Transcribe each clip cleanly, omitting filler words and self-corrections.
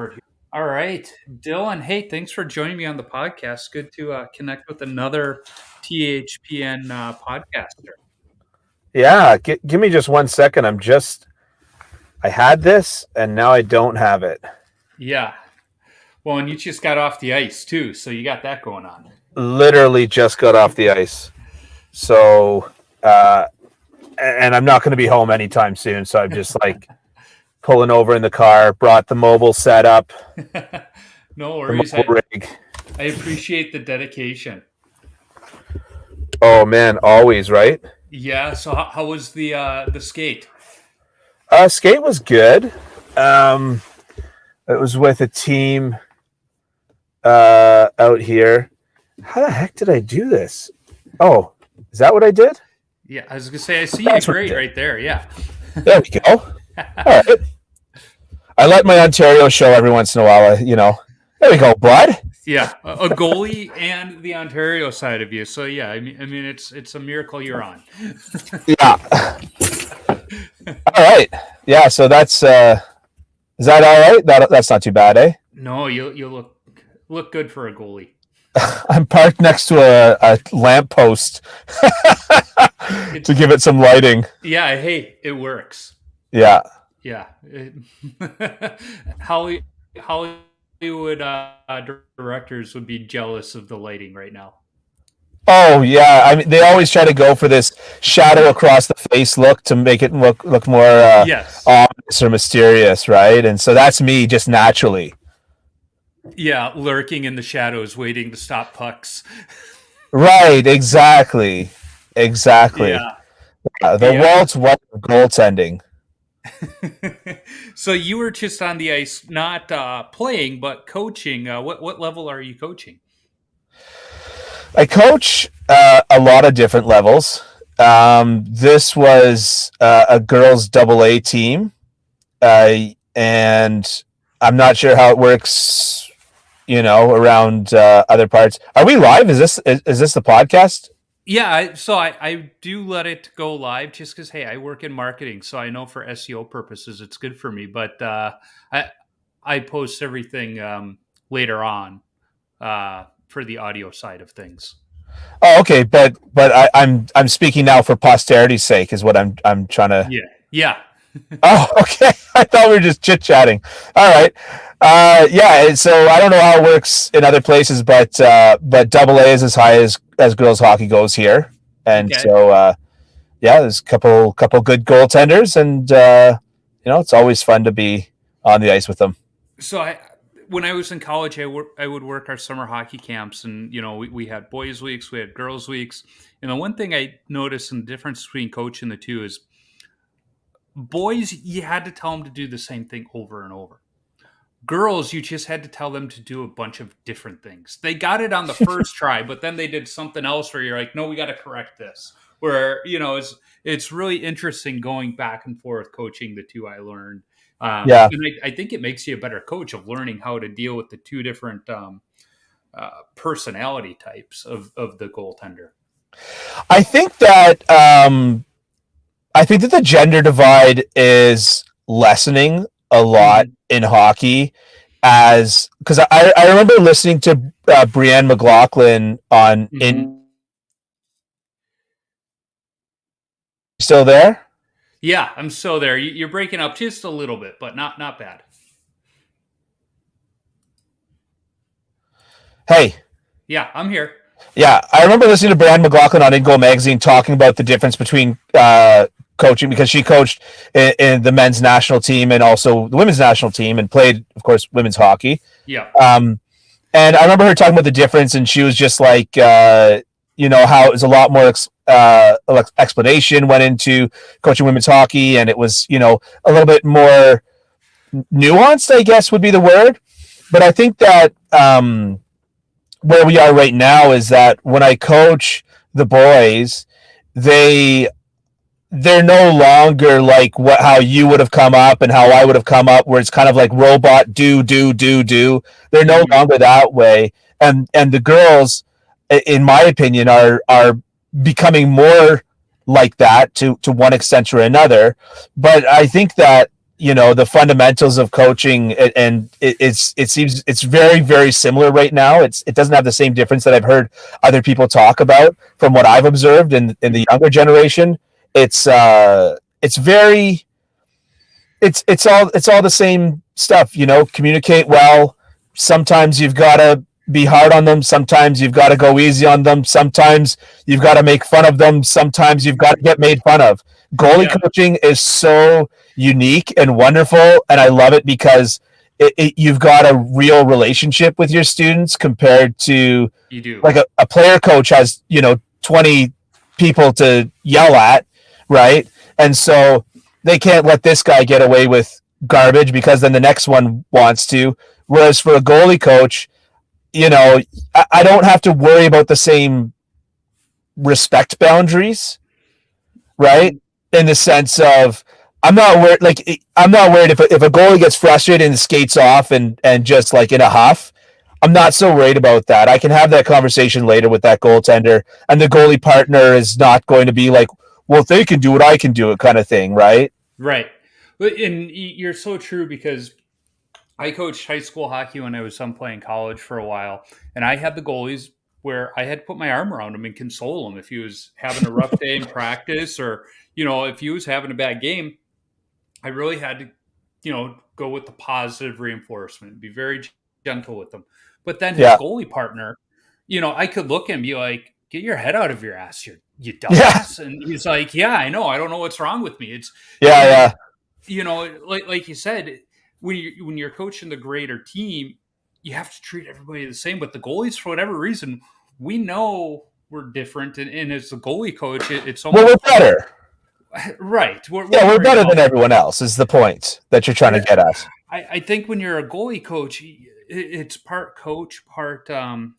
record here. All right, Dylan. Hey, thanks for joining me on the podcast. Good to connect with another THPN podcaster. Yeah, give me just 1 second. I had this and now I don't have it. Yeah. Well, and you just got off the ice too, so you got that going on. Literally just got off the ice. So, and I'm not going to be home anytime soon. So I'm just like pulling over in the car, brought the mobile set up, No the worries. mobile rig. I appreciate the dedication. Oh man, always, right? Yeah. So how was the skate? Skate was good. It was with a team out here. How the heck did I do this? Oh, is that what I did? Yeah, I was gonna say I see That's you what I great did. right there. Yeah. There we go. All right. I let my Ontario show every once in a while. There we go, bud. Yeah, a goalie and the Ontario side of you. So yeah, I mean, it's a miracle you're on. Yeah. All right. Yeah. So that's is that all right? That's not too bad, eh? No, you look good for a goalie. I'm parked next to a lamppost to give it some lighting. Yeah, hey, it works. Yeah. Yeah, Hollywood directors would be jealous of the lighting right now. Oh yeah. I mean, they always try to go for this shadow across the face look to make it look more Yes. ominous or mysterious, right? And so that's me just naturally. Yeah, lurking in the shadows, waiting to stop pucks. Right. Exactly. Yeah, The yeah. Walt's what goaltending. So you were just on the ice, not playing, but coaching. What level are you coaching? I coach a lot of different levels. This was a girls' double A team, and I'm not sure how it works. Around other parts. Are we live? Is this the podcast? Yeah, so I do let it go live just because hey, I work in marketing, so I know for SEO purposes it's good for me. But I post everything later on for the audio side of things. Oh, okay, but I'm speaking now for posterity's sake, is what I'm trying to. Yeah, yeah, Oh, okay. I thought we were just chit chatting. All right. Yeah. So I don't know how it works in other places, but double A is as high as girls hockey goes here, and okay. so yeah, there's a couple good goaltenders, and it's always fun to be on the ice with them. So when I was in college, I would work our summer hockey camps, and we had boys weeks, we had girls weeks, and the one thing I noticed in the difference between coaching the two is boys, you had to tell them to do the same thing over and over. Girls, you just had to tell them to do a bunch of different things. They got it on the first try, but then they did something else where you're like, no, we got to correct this. Where, it's really interesting going back and forth coaching the two I learned. Yeah. And I think it makes you a better coach of learning how to deal with the two different personality types of the goaltender. I think that the gender divide is lessening a lot in hockey, as because I remember listening to Brienne McLaughlin on in. Still there? Yeah, I'm still there. You're breaking up just a little bit, but not bad. Hey. Yeah, I'm here. Yeah, I remember listening to Brian McLaughlin on In Goal Magazine talking about the difference between coaching, because she coached in the men's national team and also the women's national team and played, of course, women's hockey. Yeah. And I remember her talking about the difference, and she was just like, how it was a lot more explanation went into coaching women's hockey, and it was, a little bit more nuanced, I guess would be the word. But I think that where we are right now is that when I coach the boys, they're no longer like how you would have come up and how I would have come up, where it's kind of like robot do. They're no longer that way, and the girls, in my opinion, are becoming more like that to one extent or another. But I think that the fundamentals of coaching, and it seems it's very, very similar right now. It doesn't have the same difference that I've heard other people talk about from what I've observed in the younger generation. It's very it's all the same stuff. Communicate well. Sometimes you've got to be hard on them. Sometimes you've got to go easy on them. Sometimes you've got to make fun of them. Sometimes you've got to get made fun of. Goalie coaching is so unique and wonderful, and I love it because you've got a real relationship with your students compared to You do. like a player coach has 20 people to yell at, right? And so they can't let this guy get away with garbage because then the next one wants to. Whereas for a goalie coach, I don't have to worry about the same respect boundaries, right? In the sense of I'm not worried. I'm not worried if a goalie gets frustrated and skates off and just like in a huff. I'm not so worried about that. I can have that conversation later with that goaltender, and the goalie partner is not going to be like, well, if they can do it, I can do it, kind of thing, right? Right. And you're so true because I coached high school hockey when I was playing college for a while, and I had the goalies where I had to put my arm around him and console him if he was having a rough day in practice, or if he was having a bad game. I really had to, go with the positive reinforcement, be very gentle with him. But then his goalie partner, I could look and be like, "Get your head out of your ass, you dumbass!" Yeah. And he's like, "Yeah, I know. I don't know what's wrong with me." It's like you said, when you're coaching the greater team, you have to treat everybody the same. But the goalies, for whatever reason, we know we're different, and as a goalie coach, it's almost we're better. Right. We're better than everyone else is the point that you're trying to get at. I think when you're a goalie coach, it's part coach, part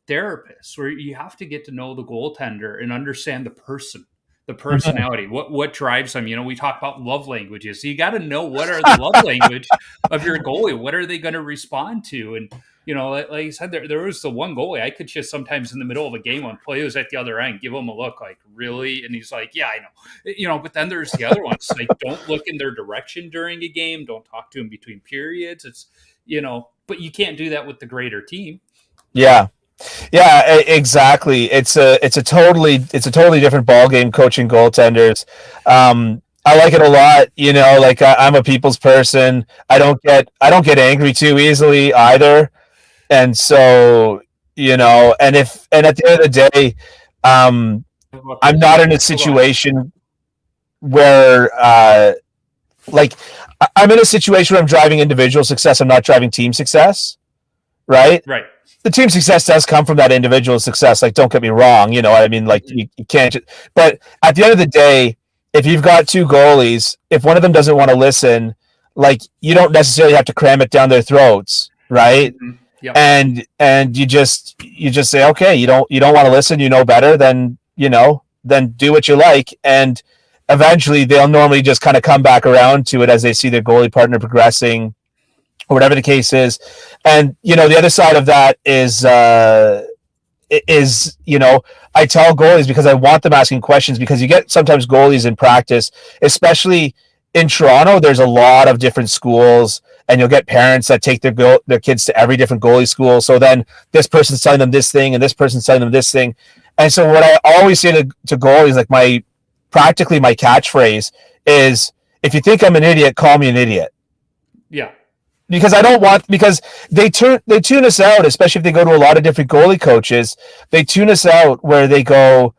therapist, where you have to get to know the goaltender and understand the person, the personality, what drives them. We talk about love languages. So you got to know what are the love language of your goalie. What are they going to respond to? And like you said, there was the one goalie I could just sometimes in the middle of a game when play was at the other end, give him a look like, really? And he's like, yeah, I know. But then there's the other ones. Like, don't look in their direction during a game. Don't talk to them between periods. It's, but you can't do that with the greater team. Yeah. Yeah, exactly. It's a totally different ball game coaching goaltenders. I like it a lot. Like I'm a people's person. I don't get angry too easily either. And so, and at the end of the day, I'm not in a situation where, I'm in a situation where I'm driving individual success. I'm not driving team success. Right. Right. The team success does come from that individual success. Like, don't get me wrong. I mean, like you can't, but at the end of the day, if you've got two goalies, if one of them doesn't want to listen, like you don't necessarily have to cram it down their throats. Right. Mm-hmm. Yep. And you just say, okay, you don't want to listen, better, then do what you like. And eventually they'll normally just kind of come back around to it as they see their goalie partner progressing or whatever the case is. And, the other side of that is I tell goalies because I want them asking questions, because you get sometimes goalies in practice, especially in Toronto, there's a lot of different schools, and you'll get parents that take their kids to every different goalie school. So then this person's telling them this thing and this person's telling them this thing. And so what I always say to goalies, like my catchphrase is, if you think I'm an idiot, call me an idiot. Yeah. Because they tune us out, especially if they go to a lot of different goalie coaches. They tune us out where they go,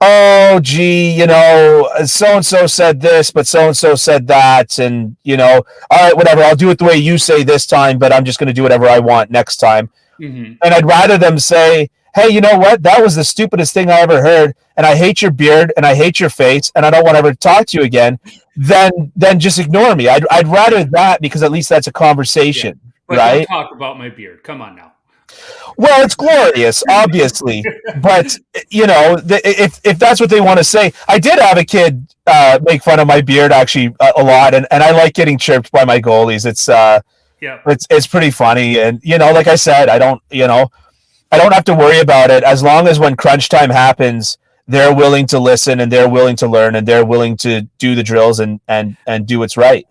oh, gee, so-and-so said this, but so-and-so said that. And, all right, whatever, I'll do it the way you say this time, but I'm just going to do whatever I want next time. Mm-hmm. And I'd rather them say, hey, you know what? That was the stupidest thing I ever heard, and I hate your beard, and I hate your face, and I don't want to ever talk to you again, than just ignore me. I'd rather that, because at least that's a conversation, but right? Don't talk about my beard. Come on now. Well, it's glorious, obviously, but if that's what they want to say, I did have a kid make fun of my beard actually a lot, and I like getting chirped by my goalies. It's pretty funny, and like I said, I don't have to worry about it as long as when crunch time happens, they're willing to listen and they're willing to learn and they're willing to do the drills and do what's right.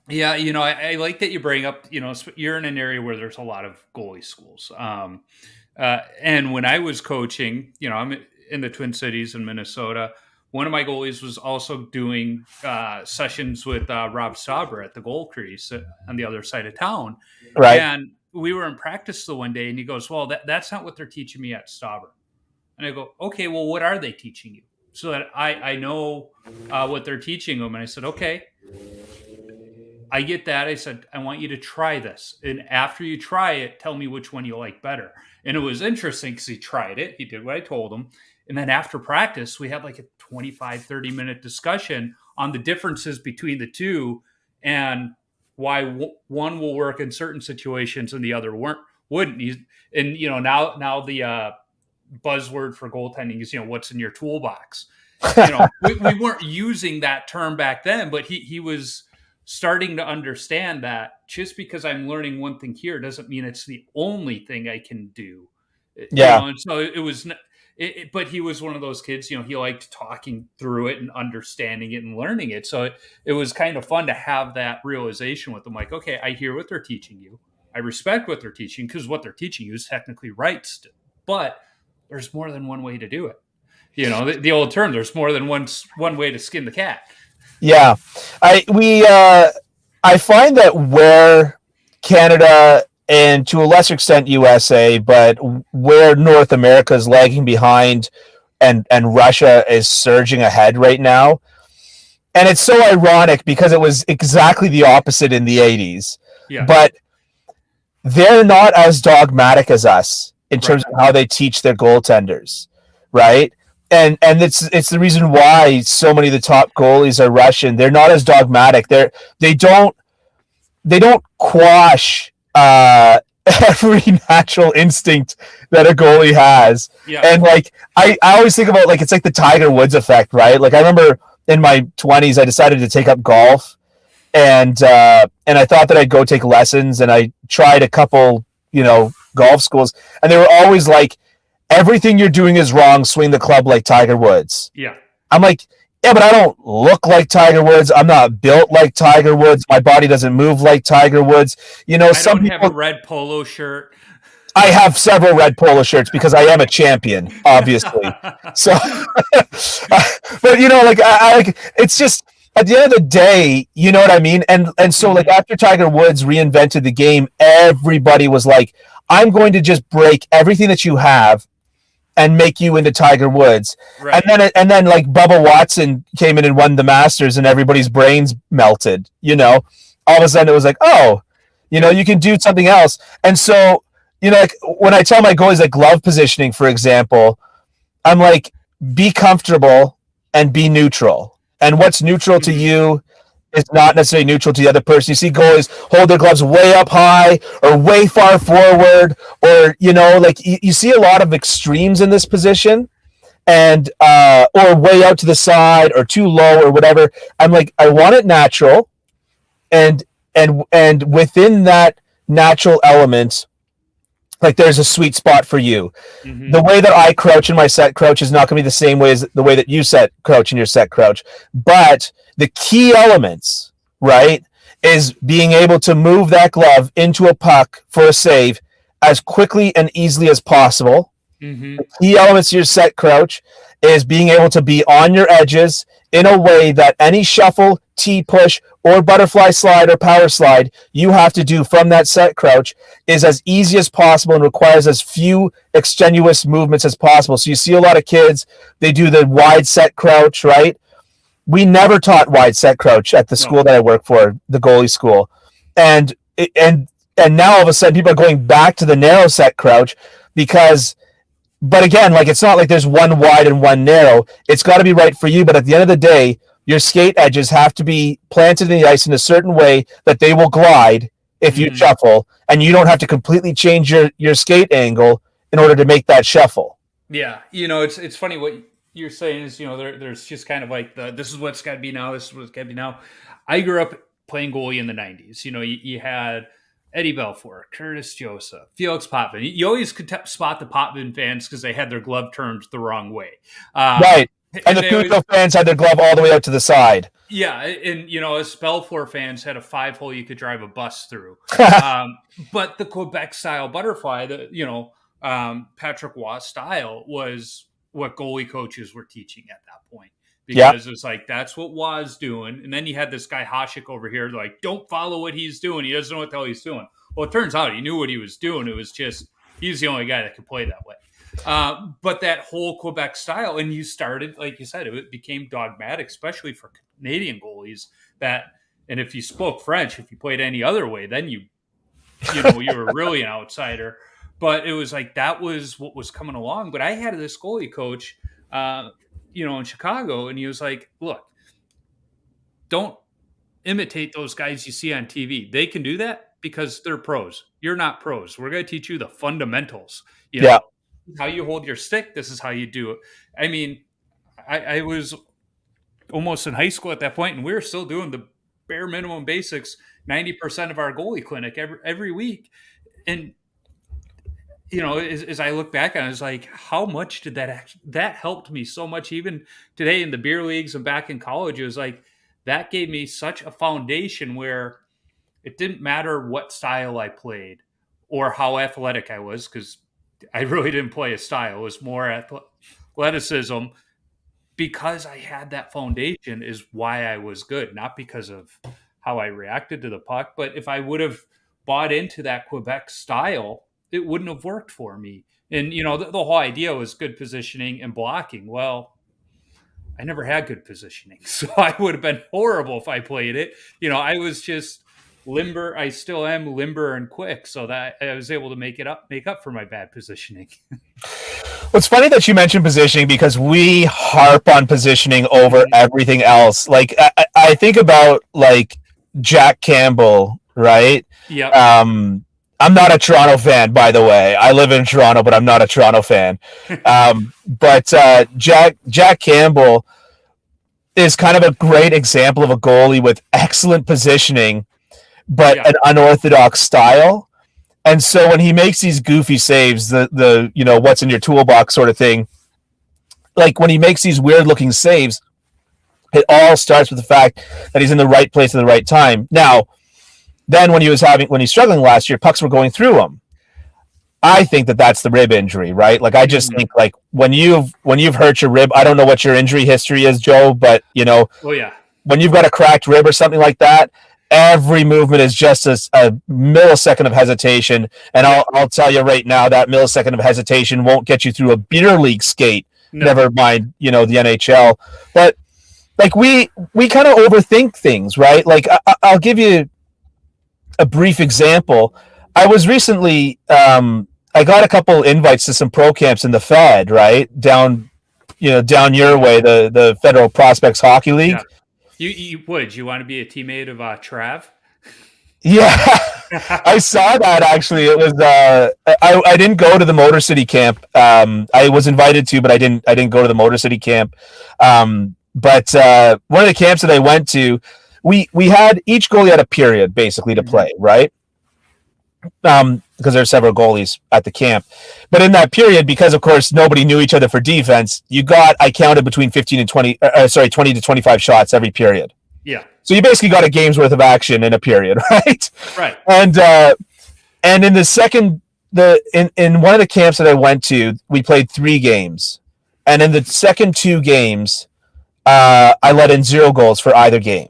Yeah, I like that you bring up, you're in an area where there's a lot of goalie schools. And when I was coaching, I'm in the Twin Cities in Minnesota. One of my goalies was also doing sessions with Rob Stauber at the goal crease on the other side of town. Right. And we were in practice the one day, and he goes, "Well, that's not what they're teaching me at Stauber." And I go, "Okay, well, what are they teaching you?" So that I know what they're teaching them. And I said, "Okay, I get that." I said, "I want you to try this. And after you try it, tell me which one you like better." And it was interesting because he tried it. He did what I told him. And then after practice, we had like a 25, 30-minute discussion on the differences between the two and why one will work in certain situations and the other wouldn't. And, now the buzzword for goaltending is, what's in your toolbox. We weren't using that term back then, but he was starting to understand that just because I'm learning one thing here doesn't mean it's the only thing I can do. Yeah. And so it was, but he was one of those kids, he liked talking through it and understanding it and learning it. So it was kind of fun to have that realization with them. Like, okay, I hear what they're teaching you. I respect what they're teaching because what they're teaching you is technically right still. But there's more than one way to do it. The old term, there's more than one way to skin the cat. Yeah. I find that where Canada and to a lesser extent USA, but where North America is lagging behind and Russia is surging ahead right now. And it's so ironic because it was exactly the opposite in the 80s. Yeah. But they're not as dogmatic as us in terms Right. of how they teach their goaltenders, right? And it's the reason why so many of the top goalies are Russian. They're not as dogmatic. They don't they don't quash every natural instinct that a goalie has. Yeah. And like I always think about like it's like the Tiger Woods effect, right? Like I remember in my 20s I decided to take up golf and I thought that I'd go take lessons and I tried a couple, golf schools and they were always like everything you're doing is wrong, swing the club like Tiger Woods. Yeah. I'm like, yeah, but I don't look like Tiger Woods. I'm not built like Tiger Woods. My body doesn't move like Tiger Woods. I Some don't have a people. red polo shirt. I have several red polo shirts because I am a champion, obviously. So, but like it's just at the end of the day, you know what I mean. And so like Mhm. after Tiger Woods reinvented the game, everybody was like, "I'm going to just break everything that you have and make you into Tiger Woods." And Right. then like Bubba Watson came in and won the Masters, and everybody's brains melted. All of a sudden it was like, oh, you can do something else. And so like when I tell my goalies like glove positioning, for example, I'm like, be comfortable and be neutral. And what's neutral to Mhm. you is not necessarily neutral to the other person. You see goalies hold their gloves way up high or way far forward, or like you see a lot of extremes in this position, and or way out to the side or too low or whatever. I'm like, I want it natural, and and within that natural element, like there's a sweet spot for you. The Mhm. way that I crouch in my set crouch is not going to be the same way as the way that you set crouch in your set crouch. But the key elements, right, is being able to move that glove into a puck for a save as quickly and easily as possible. The Mhm. key elements to your set crouch is being able to be on your edges in a way that any shuffle, T push, or butterfly slide or power slide you have to do from that set crouch is as easy as possible and requires as few extenuous movements as possible. So you see a lot of kids, they do the wide set crouch, right? We never taught wide set crouch at the No. school that I work for, the goalie school. And and now all of a sudden people are going back to the narrow set crouch because but again, like it's not like there's one wide and one narrow. It's got to be right for you. But at the end of the day, your skate edges have to be planted in the ice in a certain way that they will glide if you Mhm. shuffle, and you don't have to completely change your skate angle in order to make that shuffle. Yeah. It's funny what you're saying is, there's just kind of like this is what's got to be now. This is what's got to be now. I grew up playing goalie in the 90s. You had Eddie Belfour, Curtis Joseph, Felix Potvin. You always could spot the Potvin fans because they had their glove turned the wrong way. Right. And And the they always, Cujo fans had their glove all the way out to the side. Yeah, and as Belfour fans had a 5-hole you could drive a bus through. But the Quebec style butterfly, Patrick Waugh style, was what goalie coaches were teaching at that point, Yeah, because it's like that's what Waugh's doing, and then you had this guy Hasek over here, like, don't follow what he's doing. He doesn't know what the hell he's doing. Well, it turns out he knew what he was doing. It was just he's the only guy that could play that way. But that whole Quebec style, and you started, like you said, it became dogmatic, especially for Canadian goalies. And if you spoke French, if you played any other way, then you were really an outsider. But it was like that was what was coming along. But I had this goalie coach, in Chicago, and he was like, "Look, don't imitate those guys you see on TV. They can do that because they're pros. You're not pros. We're going to teach you the fundamentals. You yeah. know, how you hold your stick. This is how you do it." I mean, I was almost in high school at that point, and we were still doing the bare minimum basics 90% of our goalie clinic every week. And as I look back on it, it's like, how much did that helped me so much, even today in the beer leagues and back in college. It was like that gave me such a foundation where it didn't matter what style I played or how athletic I was, because I really didn't play a style. It was more athleticism. Because I had that foundation is why I was good, not because of how I reacted to the puck. But if I would have bought into that Quebec style, it wouldn't have worked for me. And, the whole idea was good positioning and blocking. Well, I never had good positioning. So I would have been horrible if I played it. I was just limber. I still am limber and quick, so that I was able to make up for my bad positioning. Well, it's funny that you mentioned positioning because we harp on positioning over everything else. Like I think about like Jack Campbell, right? Yep. I'm not a Toronto fan, by the way. I live in Toronto, but I'm not a Toronto fan. But Jack Campbell is kind of a great example of a goalie with excellent positioning, but an unorthodox style. And so when he makes these goofy saves, the what's in your toolbox sort of thing, like when he makes these weird looking saves, it all starts with the fact that he's in the right place at the right time. Now, then when he's struggling last year, pucks were going through him. I think that's the rib injury, right? Like I just think like when you've hurt your rib, I don't know what your injury history is, Joe, but Oh yeah. When you've got a cracked rib or something like that, every movement is just a millisecond of hesitation. And I'll tell you right now, that millisecond of hesitation won't get you through a beer league skate. No. Never mind, the NHL. But like we kind of overthink things, right? Like I'll give you a brief example. I was recently, I got a couple invites to some pro camps in the Fed, right? Down your way, the Federal Prospects Hockey League. Yeah. You would you want to be a teammate of Trav? Yeah, I saw that actually. It was I didn't go to the Motor City camp. I was invited to, but I didn't go to the Motor City camp. But one of the camps that I went to, we had each goalie had a period basically to play, right? Because there's several goalies at the camp. But in that period, because of course nobody knew each other for defense, I counted between 20 to 25 shots every period. Yeah. So you basically got a game's worth of action in a period, right? Right. And in the second, in one of the camps that I went to, we played 3 games. And in the second 2 games, I let in 0 goals for either game.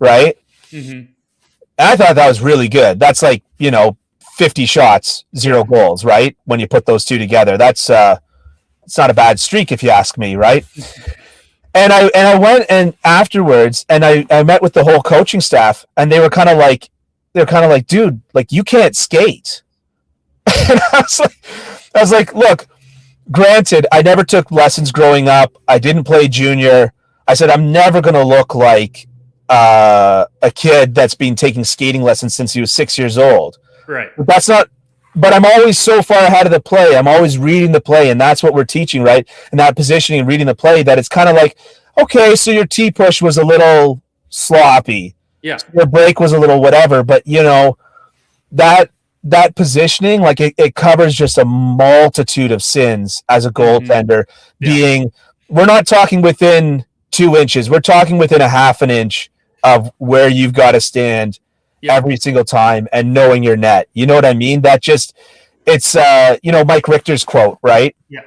Right? Mm-hmm. And I thought that was really good. That's like, 50 shots, 0 goals, right? When you put those 2 together, it's not a bad streak if you ask me, right? And I went and afterwards, and I met with the whole coaching staff, and they were kind of like, dude, like you can't skate. And I was like, look, granted, I never took lessons growing up. I didn't play junior. I said, I'm never going to look like a kid that's been taking skating lessons since he was 6 years old. Right. But I'm always so far ahead of the play. I'm always reading the play, and that's what we're teaching, right? And that positioning and reading the play, that it's kind of like, okay, so your T-push was a little sloppy. Yeah. Your break was a little whatever, but, that positioning, like it covers just a multitude of sins as a goaltender, being, we're not talking within 2 inches. We're talking within a half an inch of where you've got to stand Yep. every single time and knowing your net. You know what I mean? That just, it's, Mike Richter's quote, right? Yeah.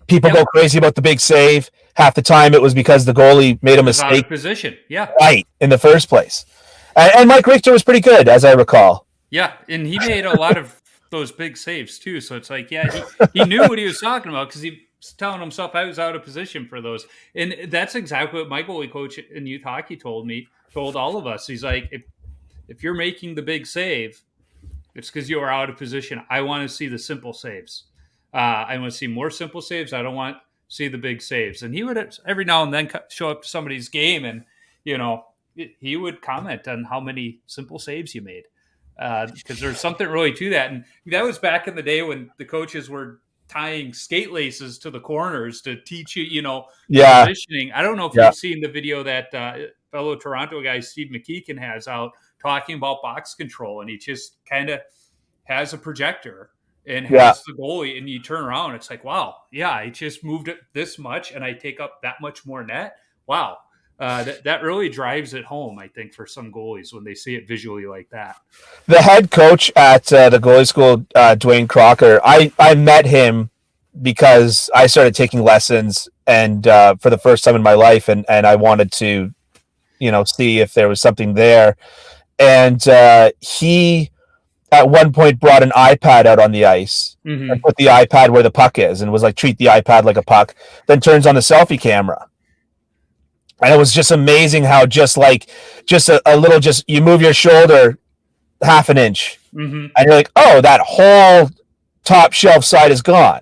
People Yep. go crazy about the big save. Half the time it was because the goalie made a Was out mistake of position. Yeah. right in the first place. And Mike Richter was pretty good, as I recall. Yeah. And he made a lot of those big saves too. So it's like, yeah, he knew what he was talking about because he was telling himself I was out of position for those. And that's exactly what my goalie coach in youth hockey told all of us. He's like, if you're making the big save, it's because you are out of position. I want to see the simple saves. I want to see more simple saves. I don't want to see the big saves. And he would every now and then show up to somebody's game, and you know he would comment on how many simple saves you made because there's something really to that. And that was back in the day when the coaches were tying skate laces to the corners to teach you, the Yeah. positioning. I don't know if Yeah. you've seen the video that fellow Toronto guy Steve McKeegan has out talking about box control, and he just kind of has a projector and Yeah. has the goalie, and you turn around, it's like, wow, yeah, I just moved it this much, and I take up that much more net. Wow, that really drives it home, I think, for some goalies when they see it visually like that. The head coach at the goalie school, Dwayne Crocker, I met him because I started taking lessons and for the first time in my life, and I wanted to, see if there was something there. And he at one point brought an iPad out on the ice and Mm-hmm. put the iPad where the puck is and was like, treat the iPad like a puck, then turns on the selfie camera. And it was just amazing how just a little, just you move your shoulder half an inch Mm-hmm. and you're like, oh, that whole top shelf side is gone.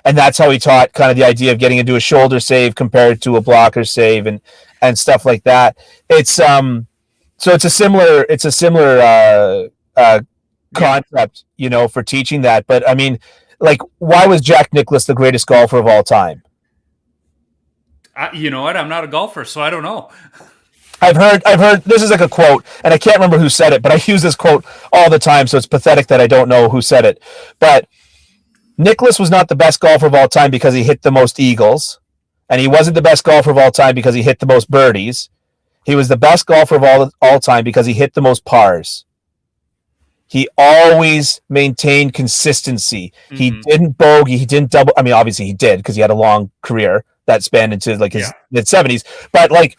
And that's how he taught kind of the idea of getting into a shoulder save compared to a blocker save and stuff like that. It's so it's a similar Yeah. concept, for teaching that. But I mean, like, why was Jack Nicklaus the greatest golfer of all time? You know what? I'm not a golfer, so I don't know. I've heard this is like a quote, and I can't remember who said it, but I use this quote all the time, so it's pathetic that I don't know who said it. But Nicklaus was not the best golfer of all time because he hit the most eagles, and he wasn't the best golfer of all time because he hit the most birdies. He was the best golfer of all time because he hit the most pars. He always maintained consistency. He Mm-hmm. didn't bogey. He didn't double. I mean, obviously he did because he had a long career that spanned into like his Yeah. mid-70s. But like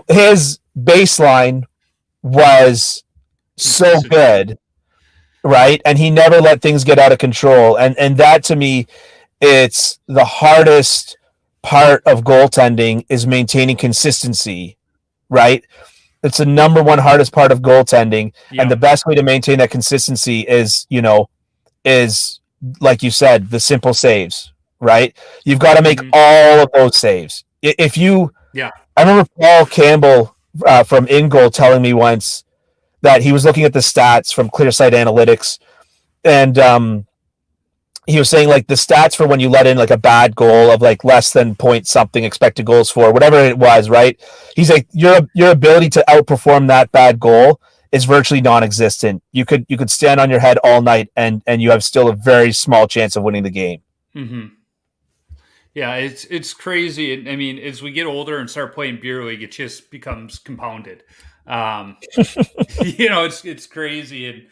his baseline was so Consistent. good, right? And he never let things get out of control. And that to me, it's the hardest part of goaltending is maintaining consistency, right? It's the number one hardest part of goaltending. And the Yep. best way to maintain that consistency is like you said, the simple saves, right? You've got to make Mm-hmm. all of those saves. If you, Yeah. I remember Paul Campbell from InGoal telling me once that he was looking at the stats from ClearSight Analytics, and he was saying like the stats for when you let in like a bad goal of like less than point something expected goals for whatever it was, right? He's like your ability to outperform that bad goal is virtually non-existent. You could stand on your head all night and you have still a very small chance of winning the game. Mm-hmm. Yeah, it's crazy. I mean, as we get older and start playing beer league, it just becomes compounded. Um, it's crazy, and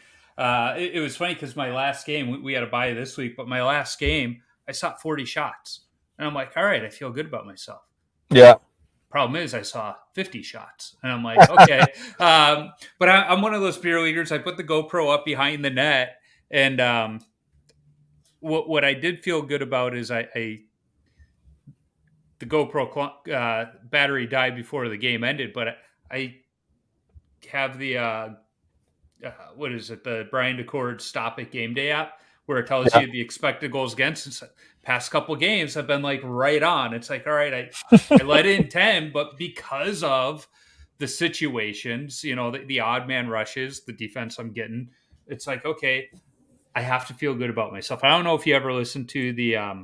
it was funny because my last game we had a bye this week, but my last game I saw 40 shots, and I'm like, all right, I feel good about myself. Yeah. Problem is, I saw 50 shots, and I'm like, okay. But I'm one of those beer leaguers. I put the GoPro up behind the net, and what I did feel good about is I the GoPro battery died before the game ended, but I have the what is it, the Brian DeCord Stop It Game Day app, where it tells Yeah. you the expected goals against. And past couple games have been like right on. It's like, all right, I let in 10, but because of the situations, the odd man rushes, the defense I'm getting, it's like, okay, I have to feel good about myself. I don't know if you ever listened to the uh,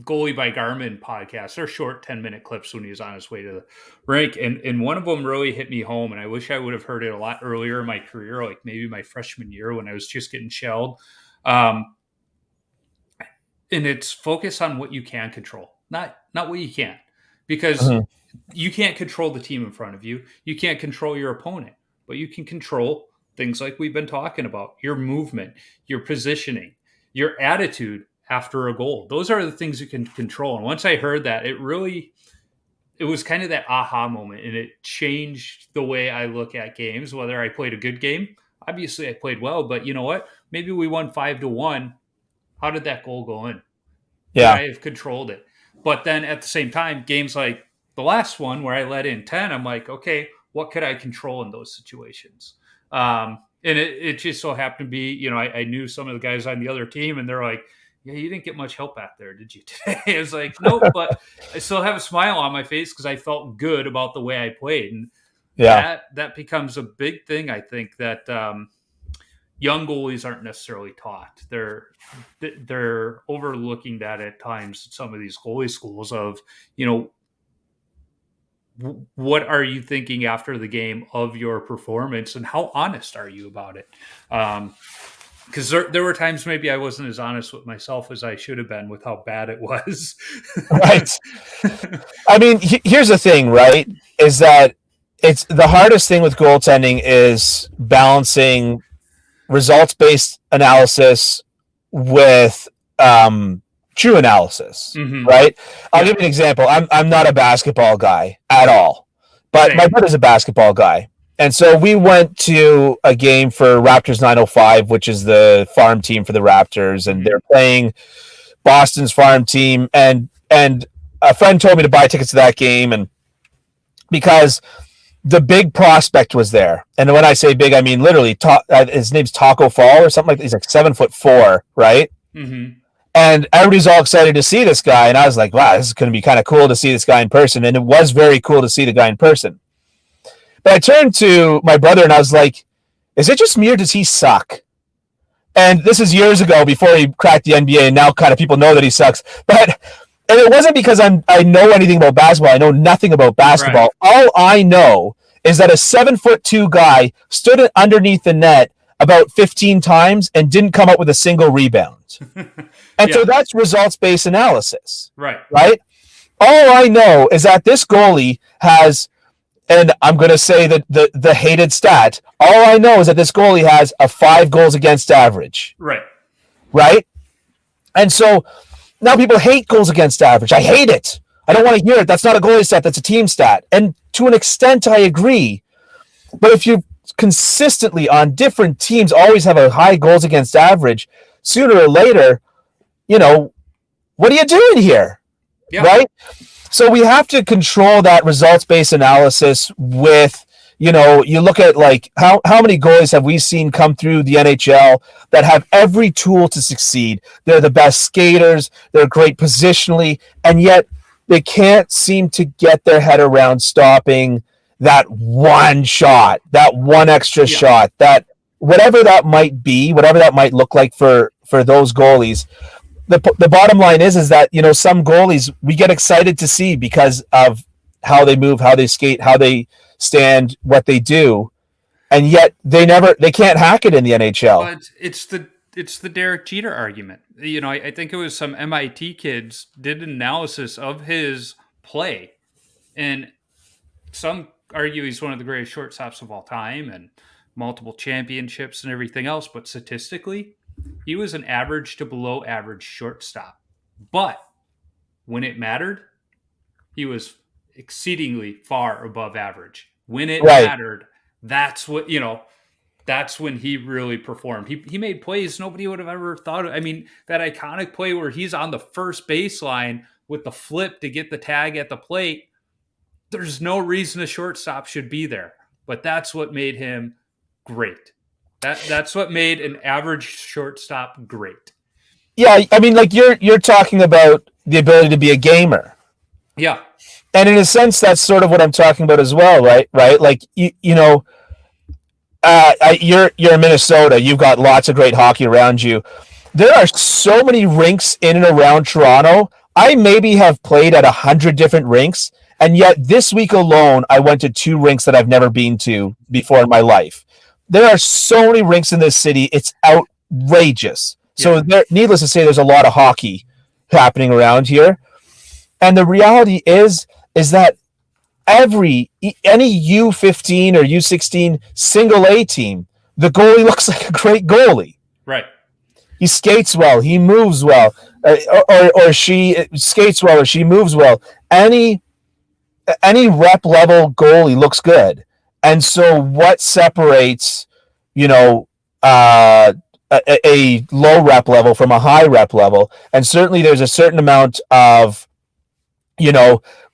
Goalie by Garmin podcast. They're short 10-minute clips when he was on his way to the rink. And one of them really hit me home. And I wish I would have heard it a lot earlier in my career, like maybe my freshman year when I was just getting shelled. And it's focus on what you can control, not not what you can, because Mhm. you can't control the team in front of you. You can't control your opponent, but you can control things like we've been talking about: your movement, your positioning, your attitude after a goal. Those are the things you can control. And once I heard that, it was kind of that aha moment, and it changed the way I look at games. Whether I played a good game, obviously I played well, but you know what? Maybe we won 5-1. How did that goal go in? Could Yeah. I have controlled it? But then at the same time, games like the last one where I let in 10, I'm like, okay, what could I control in those situations? And it just so happened to be, I knew some of the guys on the other team, and they're like, yeah, you didn't get much help back there, did you today? I was like, nope, but I still have a smile on my face because I felt good about the way I played. And Yeah. that becomes a big thing, I think, that young goalies aren't necessarily taught. They're overlooking that at times. Some of these goalie schools of, what are you thinking after the game of your performance, and how honest are you about it? Because there were times maybe I wasn't as honest with myself as I should have been with how bad it was. Right. I mean, here's the thing, right? Is that it's the hardest thing with goaltending is balancing results-based analysis with true analysis, Mm-hmm. right? I'll Yeah. give you an example. I'm not a basketball guy at all, but Same. my brother's a basketball guy. And so we went to a game for Raptors 905, which is the farm team for the Raptors, and Mm-hmm. they're playing Boston's farm team. And a friend told me to buy tickets to that game, and because the big prospect was there. And when I say big, I mean literally. His name's Taco Fall or something like that. He's like 7'4", right? Mm-hmm. And everybody's all excited to see this guy. And I was like, wow, this is going to be kind of cool to see this guy in person. And it was very cool to see the guy in person. But I turned to my brother and I was like, is it just me or does he suck? And this is years ago before he cracked the NBA, and now kind of people know that he sucks. And it wasn't because I know anything about basketball. I know nothing about basketball. Right. All I know is that a 7'2" guy stood underneath the net about 15 times and didn't come up with a single rebound. And Yeah. so that's results-based analysis, Right. right? All I know is that this goalie has, and I'm going to say that the hated stat, all I know is that this goalie has a 5 goals against average, Right. right? And so now people hate goals against average. I hate it. I don't want to hear it. That's not a goalie stat. That's a team stat. And to an extent, I agree. But if you consistently on different teams always have a high goals against average, sooner or later, what are you doing here? Yeah. Right? So we have to control that results-based analysis with, you look at like how many goalies have we seen come through the NHL that have every tool to succeed. They're the best skaters, they're great positionally, and yet they can't seem to get their head around stopping that one shot, that one extra shot, that whatever that might be, whatever that might look like for those goalies. The bottom line is that, some goalies we get excited to see because of how they move, how they skate, how they stand, what they do, and yet they can't hack it in the NHL. But it's the Derek Jeter argument. I think it was some MIT kids did an analysis of his play, and some argue he's one of the greatest shortstops of all time and multiple championships and everything else. But statistically, he was an average to below average shortstop. But when it mattered, he was exceedingly far above average. When it mattered, that's what, that's when he really performed. He made plays nobody would have ever thought of. I mean, that iconic play where he's on the first baseline with the flip to get the tag at the plate. There's no reason a shortstop should be there, but that's what made him great. That's what made an average shortstop great. Yeah, I mean, like you're talking about the ability to be a gamer. Yeah. And in a sense, that's sort of what I'm talking about as well, right? Right? Like you're in Minnesota. You've got lots of great hockey around you. There are so many rinks in and around Toronto. I maybe have played at 100 different rinks, and yet this week alone, I went to 2 rinks that I've never been to before in my life. There are so many rinks in this city; it's outrageous. So, needless to say, there's a lot of hockey happening around here. And the reality is that any U15 or U16 single A team, the goalie looks like a great goalie. Right. He skates well. He moves well, or she skates well, or she moves well. Any rep level goalie looks good. And so, what separates, you know, a low rep level from a high rep level? And certainly, there's a certain amount of,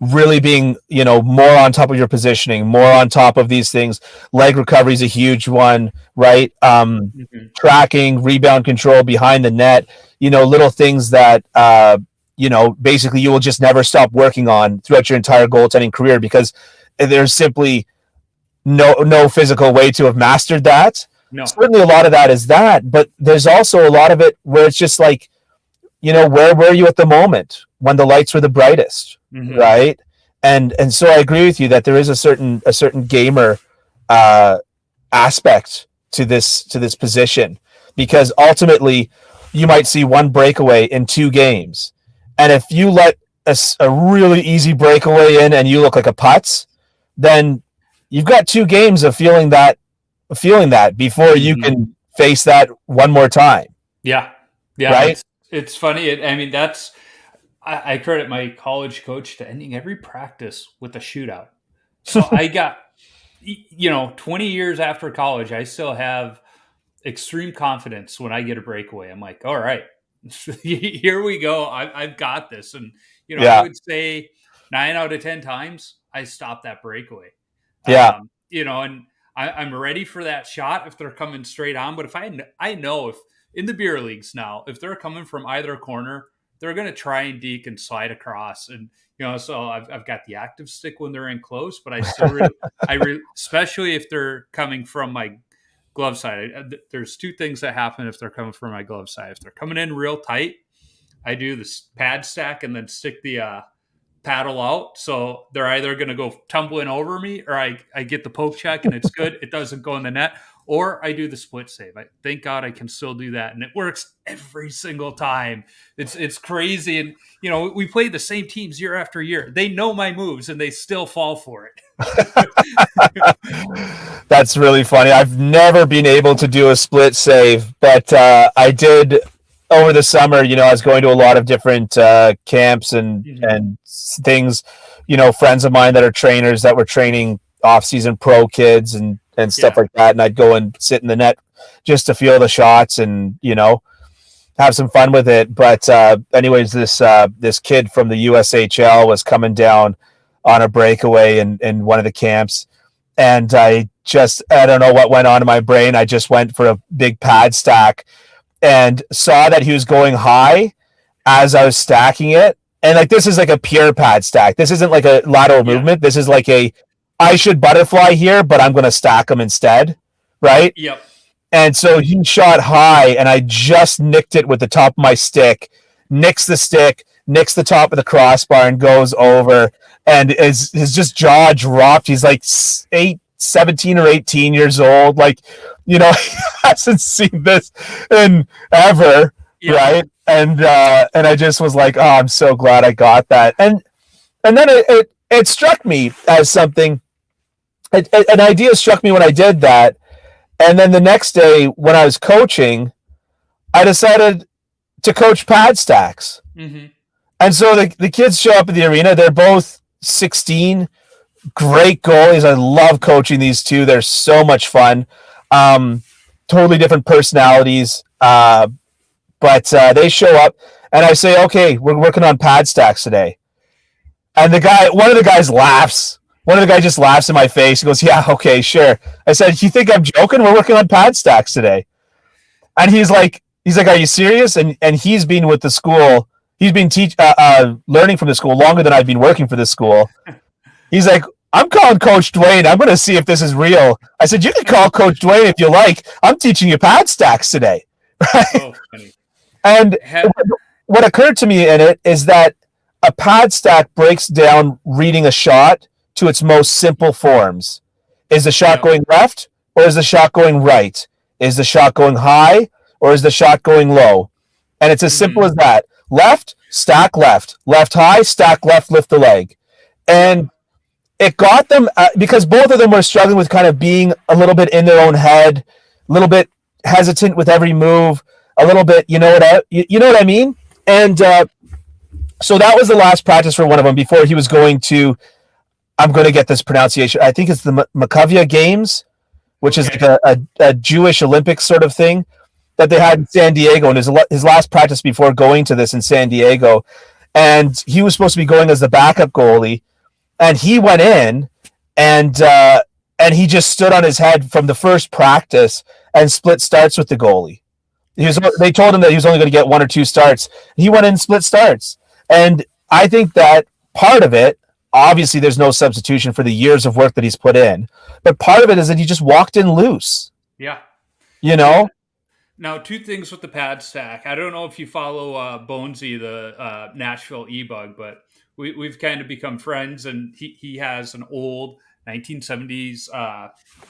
really being, more on top of your positioning, more on top of these things. Leg recovery is a huge one, right? Tracking, rebound control behind the net, little things that, basically you will just never stop working on throughout your entire goaltending career, because there's simply no physical way to have mastered that. No. Certainly a lot of that is that, but there's also a lot of it where it's just like, where were you at the moment when the lights were the brightest, right? And so I agree with you that there is a certain gamer aspect to this position, because ultimately you might see one breakaway in 2 games, and if you let a really easy breakaway in and you look like a putz, then you've got 2 games of feeling that before you can face that one more time. Yeah. Right. It's funny. I credit my college coach to ending every practice with a shootout. So I got, 20 years after college, I still have extreme confidence when I get a breakaway. I'm like, all right, here we go. I've got this. And, I would say 9 out of 10 times I stop that breakaway. Yeah. And I'm ready for that shot if they're coming straight on. But if I know if in the beer leagues now, if they're coming from either corner, they're going to try and deke and slide across. And, so I've got the active stick when they're in close, but I still especially if they're coming from my glove side. There's 2 things that happen if they're coming from my glove side. If they're coming in real tight, I do this pad stack and then stick the paddle out. So they're either going to go tumbling over me, or I get the poke check and it's good. It doesn't go in the net. Or I do the split save. Thank God I can still do that. And it works every single time. It's crazy. And, we play the same teams year after year. They know my moves and they still fall for it. That's really funny. I've never been able to do a split save, but I did over the summer. I was going to a lot of different camps and things, friends of mine that are trainers that were training off-season pro kids and stuff like that. And I'd go and sit in the net just to feel the shots and, have some fun with it. But anyways, this kid from the USHL was coming down on a breakaway in one of the camps. And I don't know what went on in my brain. I just went for a big pad stack and saw that he was going high as I was stacking it. And like, this is like a pure pad stack. This isn't like a lateral movement. This is like I should butterfly here, but I'm going to stack him instead. Right. Yep. And so he shot high and I just nicked it with the top of my stick, nicks the stick, nicks the top of the crossbar and goes over, and his just jaw dropped. He's like 17 or 18 years old. Like, he hasn't seen this in ever. Yeah. Right. And I just was like, oh, I'm so glad I got that. And then it struck me as something, an idea struck me when I did that. And then the next day when I was coaching, I decided to coach pad stacks. And so the kids show up at the arena. They're both 16, great goalies. I love coaching these 2. They're so much fun. Totally different personalities. But they show up and I say, okay, we're working on pad stacks today. And one of the guys laughs. One of the guys just laughs in my face. He goes, yeah, okay, sure. I said, you think I'm joking? We're working on pad stacks today. And he's like, are you serious? And he's been with the school. He's been learning from the school longer than I've been working for this school. He's like, I'm calling Coach Dwayne. I'm going to see if this is real. I said, you can call Coach Dwayne if you like. I'm teaching you pad stacks today. Right? Oh, funny. And what occurred to me in it is that a pad stack breaks down reading a shot to its most simple forms. Is the shot going left or is the shot going right? Is the shot going high or is the shot going low? And it's as simple as that. Left, stack left, left high, stack left, lift the leg. Yep. And it got them because both of them were struggling with kind of being a little bit in their own head, a little bit hesitant with every move, a little bit, you know what I mean? And so that was the last practice for one of them before he was going to, I'm going to get this pronunciation. I think it's the Makovia Games, which is like a Jewish Olympics sort of thing that they had in San Diego. And his last practice before going to this in San Diego. And he was supposed to be going as the backup goalie. And he went in and he just stood on his head from the first practice and split starts with the goalie. They told him that he was only going to get 1 or 2 starts. He went in and split starts. And I think that part of it, obviously there's no substitution for the years of work that he's put in, but part of it is that he just walked in loose. Yeah. You know? Now, 2 things with the pad stack. I don't know if you follow Bonesy, the Nashville E-Bug, but we've kind of become friends, and he has an old 1970s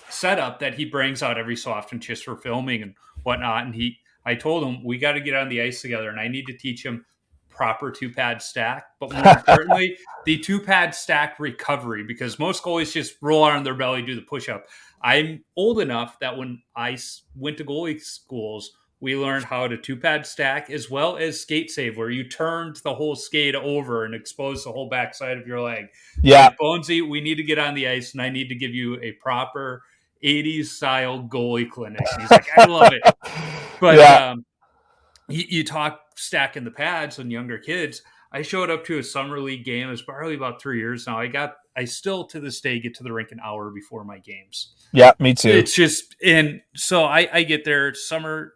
setup that he brings out every so often just for filming and whatnot. And I told him, we got to get on the ice together, and I need to teach him proper 2-pad stack, but more importantly, the 2-pad stack recovery, because most goalies just roll on their belly, do the push-up. I'm old enough that when I went to goalie schools, we learned how to 2-pad stack as well as skate save, where you turned the whole skate over and exposed the whole backside of your leg. Yeah. Like, Bonesy, we need to get on the ice, and I need to give you a proper 80s style goalie clinic. And he's like, I love it. But yeah. You talk stacking the pads and younger kids. I showed up to a summer league game. It's probably about 3 years now. I still to this day get to the rink an hour before my games. Yeah, me too. It's just, and so I get there, summer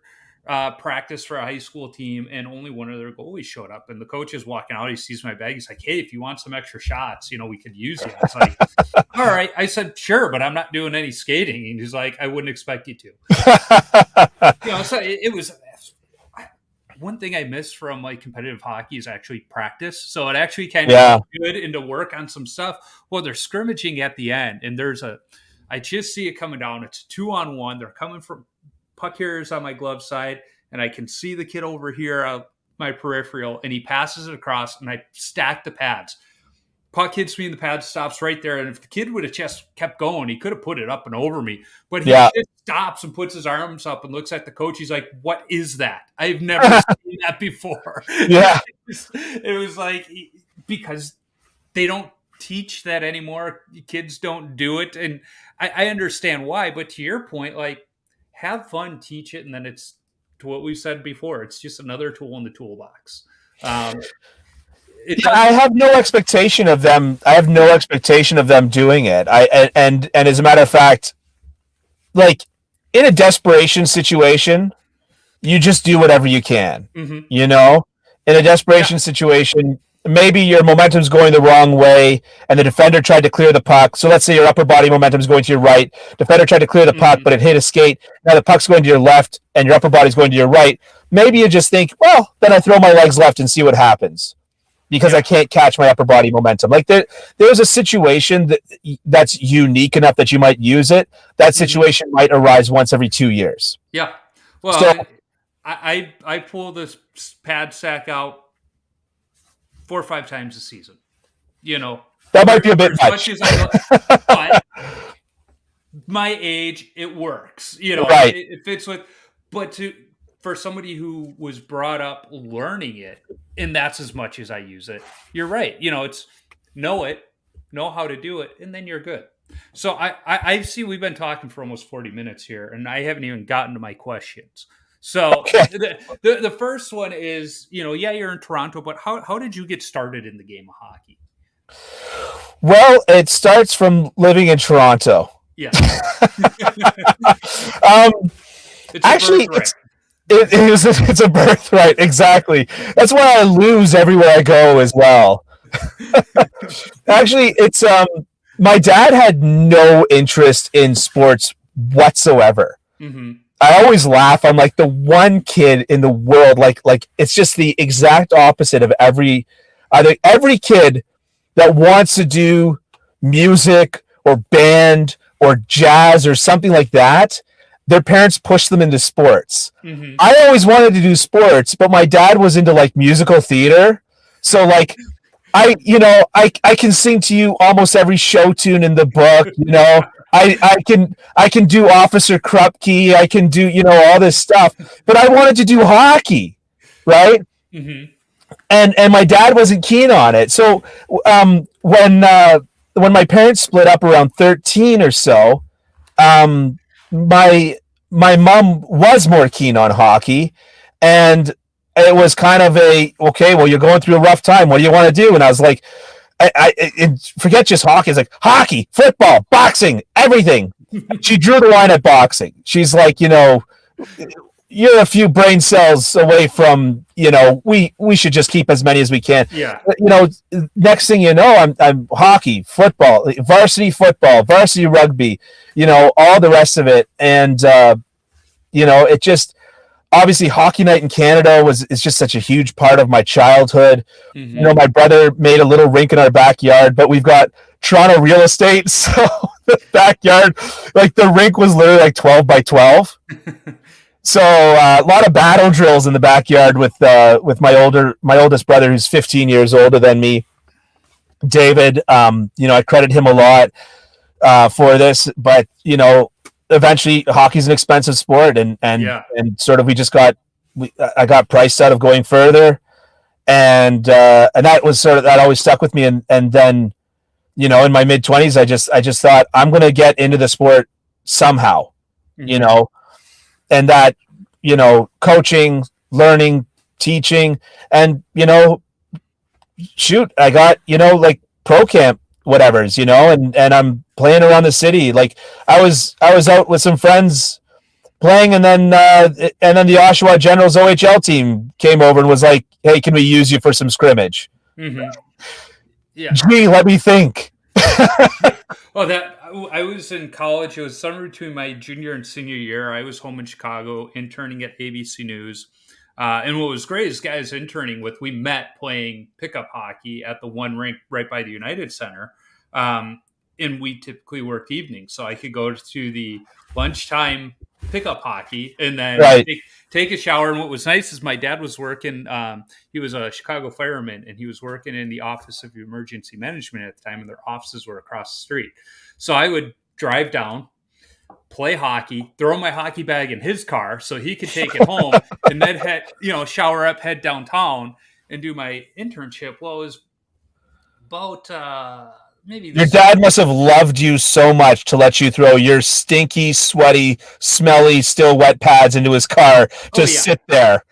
practice for a high school team, and only one of their goalies showed up. And the coach is walking out. He sees my bag. He's like, hey, if you want some extra shots, we could use you. It's like, all right. I said, sure, but I'm not doing any skating. And he's like, I wouldn't expect you to. So it was. One thing I miss from like competitive hockey is actually practice. So it actually kind of good and to work on some stuff. Well, they're scrimmaging at the end, and I just see it coming down. It's 2-on-1. They're coming from puck carriers on my glove side, and I can see the kid over here on my peripheral, and he passes it across, and I stack the pads. Puck hits me, and the pad stops right there. And if the kid would have just kept going, he could have put it up and over me. But he just stops and puts his arms up and looks at the coach. He's like, what is that? I've never seen that before. Yeah. It was like, because they don't teach that anymore. Kids don't do it. And I understand why. But to your point, like, have fun, teach it. And then it's to what we said before. It's just another tool in the toolbox. I have no expectation of them. I have no expectation of them doing it. And as a matter of fact, like in a desperation situation, you just do whatever you can. Mm-hmm. In a desperation situation, maybe your momentum's going the wrong way, and the defender tried to clear the puck. So let's say your upper body momentum's going to your right. Defender tried to clear the puck, but it hit a skate. Now the puck's going to your left, and your upper body's going to your right. Maybe you just think, well, then I throw my legs left and see what happens, because I can't catch my upper body momentum. Like there's a situation that's unique enough that you might use it. That situation might arise once every 2 years. Yeah. Well, so, I pull this pad sack out 4 or 5 times a season. That might be a bit much. But my age, it works. Right. It fits with. But for somebody who was brought up learning it, and that's as much as I use it, you're right. It's know how to do it, and then you're good. So I see we've been talking for almost 40 minutes here, and I haven't even gotten to my questions. So the first one is, you're in Toronto, but how did you get started in the game of hockey? Well, it starts from living in Toronto. Yeah. Actually, it's a birthright. Exactly. That's why I lose everywhere I go as well. Actually, it's my dad had no interest in sports whatsoever. Mm-hmm. I always laugh. I'm like the one kid in the world. Like it's just the exact opposite of every kid that wants to do music or band or jazz or something like that. Their parents push them into sports. Mm-hmm. I always wanted to do sports, but my dad was into like musical theater. So like I can sing to you almost every show tune in the book. I can do Officer Krupke. I can do all this stuff. But I wanted to do hockey, right? Hmm. And my dad wasn't keen on it. So when my parents split up around 13 or so, um, my my mom was more keen on hockey, and it was kind of a okay. Well, you're going through a rough time. What do you want to do? And I was like, forget just hockey. It's like hockey, football, boxing, everything. She drew the line at boxing. She's like, you're a few brain cells away from, we should just keep as many as we can. Yeah. Next thing you know, I'm hockey, football, varsity rugby, all the rest of it. And, it just, obviously hockey night in Canada is just such a huge part of my childhood. Hmm. My brother made a little rink in our backyard, but we've got Toronto real estate. So the backyard, like the rink was literally like 12 by 12. So a lot of battle drills in the backyard with my oldest brother, who's 15 years older than me, David. I credit him a lot for this, but eventually hockey's an expensive sport, Yeah. and sort of I got priced out of going further, and that was sort of that always stuck with me, and then in my mid 20s, I just thought I'm gonna get into the sport somehow, you Hmm. know, and that coaching, learning, teaching, and shoot, I got like pro camp whatever's, and I'm playing around the city. Like I was out with some friends playing, and then the Oshawa Generals OHL team came over and was like, "Hey, can we use you for some scrimmage?" Hmm. Yeah. Gee, let me think. Yeah. Well, that I was in college. It was summer between my junior and senior year. I was home in Chicago, interning at ABC News. And what was great is guys interning with, we met playing pickup hockey at the one rink right by the United Center. And we typically worked evenings. So I could go to the lunchtime pickup hockey and then Right. take a shower. And what was nice is my dad was working, he was a Chicago fireman, and he was working in the Office of Emergency Management at the time, and their offices were across the street. So I would drive down, play hockey, throw my hockey bag in his car so he could take it home, and then shower up, head downtown, and do my internship. Well, it was about maybe the Your summer. dad must have loved you so much to let you throw your stinky, sweaty, smelly, still wet pads into his car Oh to yeah, sit there.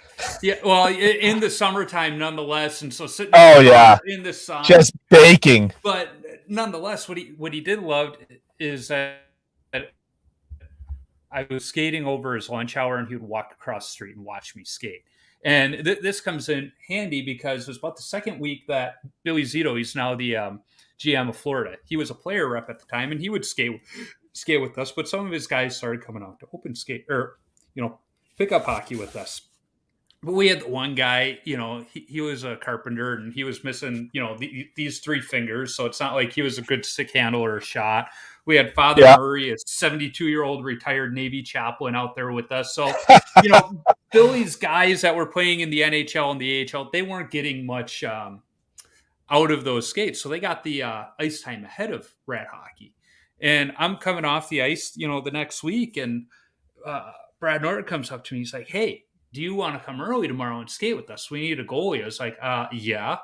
yeah. Well, in the summertime, nonetheless, and so sitting in the Oh car yeah, in the sun. just baking. But nonetheless, what he did love is that I was skating over his lunch hour, and he would walk across the street and watch me skate. And this comes in handy because it was about the second week that Billy Zito, he's now the GM of Florida. He was a player rep at the time, and he would skate with us. But some of his guys started coming out to open skate, or pick up hockey with us. But we had the one guy, he was a carpenter, and he was missing, these three fingers. So it's not like he was a good stick handle or a shot. We had Father Yeah, Murray, a 72-year-old retired Navy chaplain, out there with us. So, Billy's guys that were playing in the NHL and the AHL, they weren't getting much out of those skates. So they got the ice time ahead of Rat Hockey. And I'm coming off the ice, the next week, and Brad Norton comes up to me. He's like, "Hey, do you want to come early tomorrow and skate with us? We need a goalie." I was like, "Yeah."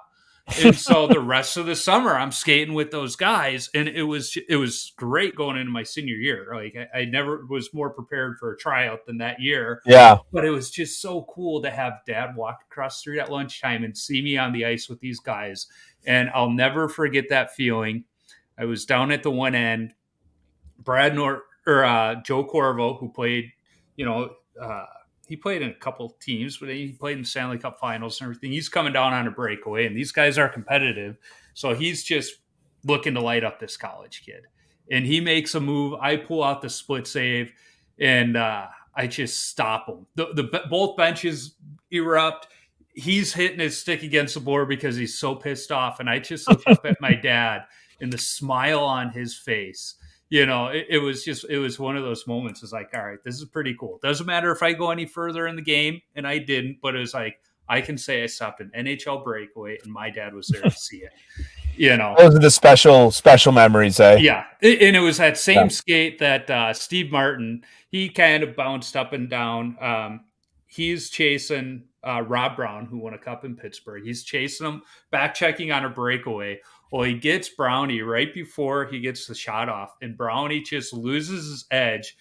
And so the rest of the summer, I'm skating with those guys, and it was great going into my senior year. Like I never was more prepared for a tryout than that year. yeah. But it was just so cool to have Dad walk across the street at lunchtime and see me on the ice with these guys. And I'll never forget that feeling. I was down at the one end. Brad Nort or Joe Corvo, who played, you know, uh, he played in a couple teams, but he played in the Stanley Cup Finals and everything. He's coming down on a breakaway, and these guys are competitive, so he's just looking to light up this college kid. And he makes a move. I pull out the split save, and I just stop him. The both benches erupt. He's hitting his stick against the board because he's so pissed off, and I just look up at my dad, and the smile on his face, it was one of those moments. It's like, all right, this is pretty cool. Doesn't matter if I go any further in the game, and I didn't, but it was like, I can say I stopped an NHL breakaway, and my dad was there to see it. You know, Those are the special memories, eh? yeah, and it was that Yeah. same skate that Steve Martin. He kind of bounced up and down. He's chasing Rob Brown, who won a cup in Pittsburgh. He's chasing him, back checking on a breakaway. Well, he gets Brownie right before he gets the shot off, and Brownie just loses his edge.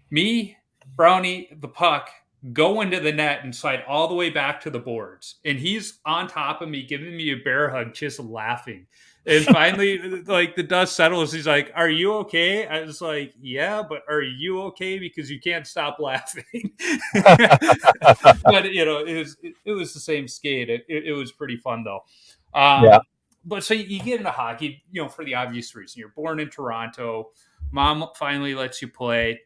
Me, Brownie, the puck go into the net and slide all the way back to the boards. And he's on top of me, giving me a bear hug, just laughing. And finally, like the dust settles, he's like, "Are you okay?" I was like, "Yeah, but are you okay? Because you can't stop laughing." But it was the same skate. It was pretty fun though. Yeah. But so you get into hockey, for the obvious reason. You're born in Toronto. Mom finally lets you play,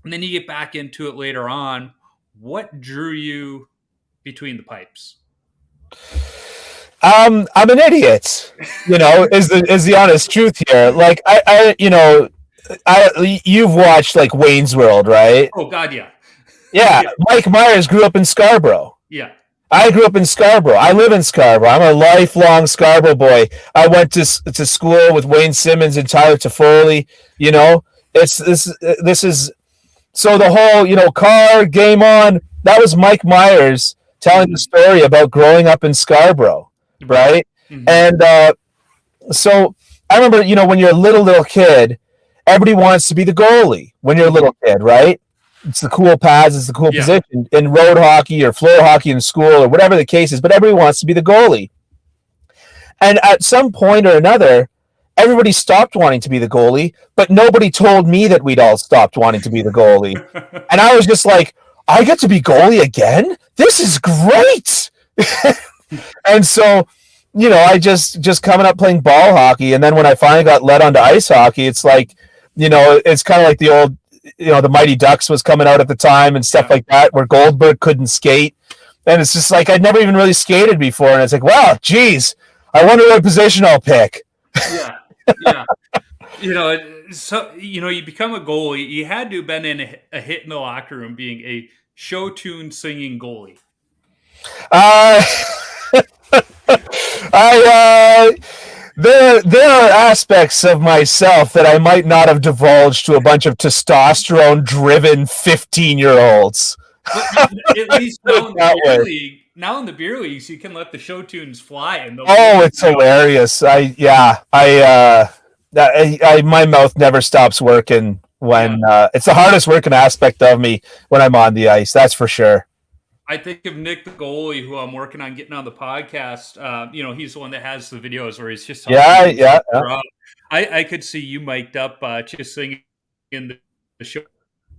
and then you get back into it later on. What drew you between the pipes? I'm an idiot. Is the honest truth here. Like you've watched like Wayne's World, right? Oh God, yeah. Yeah, Yeah, Mike Myers grew up in Scarborough. yeah, I grew up in Scarborough. I live in Scarborough. I'm a lifelong Scarborough boy. I went to school with Wayne Simmons and Tyler Toffoli. It's this is so the whole car game on. That was Mike Myers telling the story about growing up in Scarborough, right. right? Hmm. And so I remember, when you're a little kid, everybody wants to be the goalie when you're a little kid, right? It's the cool pads, it's the cool Yeah. position in road hockey or floor hockey in school or whatever the case is, but everybody wants to be the goalie. And at some point or another, everybody stopped wanting to be the goalie, but nobody told me that we'd all stopped wanting to be the goalie. And I was just like, I get to be goalie again? This is great. And so, I just coming up playing ball hockey. And then when I finally got led onto ice hockey, it's like, it's kind of like the old, the Mighty Ducks was coming out at the time and stuff Yeah. like that, where Goldberg couldn't skate. And it's just like, I'd never even really skated before. And it's like, wow, geez, I wonder what position I'll pick. Yeah, yeah. So you become a goalie. You had to have been in a hit in the locker room, being a show tune singing goalie. Uh, there are aspects of myself that I might not have divulged to a bunch of testosterone-driven 15-year-olds. But at least now in the That beer way. league, you can let the show tunes fly, and Oh, it's hilarious. My mouth never stops working when it's the hardest working aspect of me when I'm on the ice. That's for sure. I think of Nick the goalie, who I'm working on getting on the podcast. He's the one that has the videos where he's just talking. Yeah. I could see you mic'd up, just singing in the show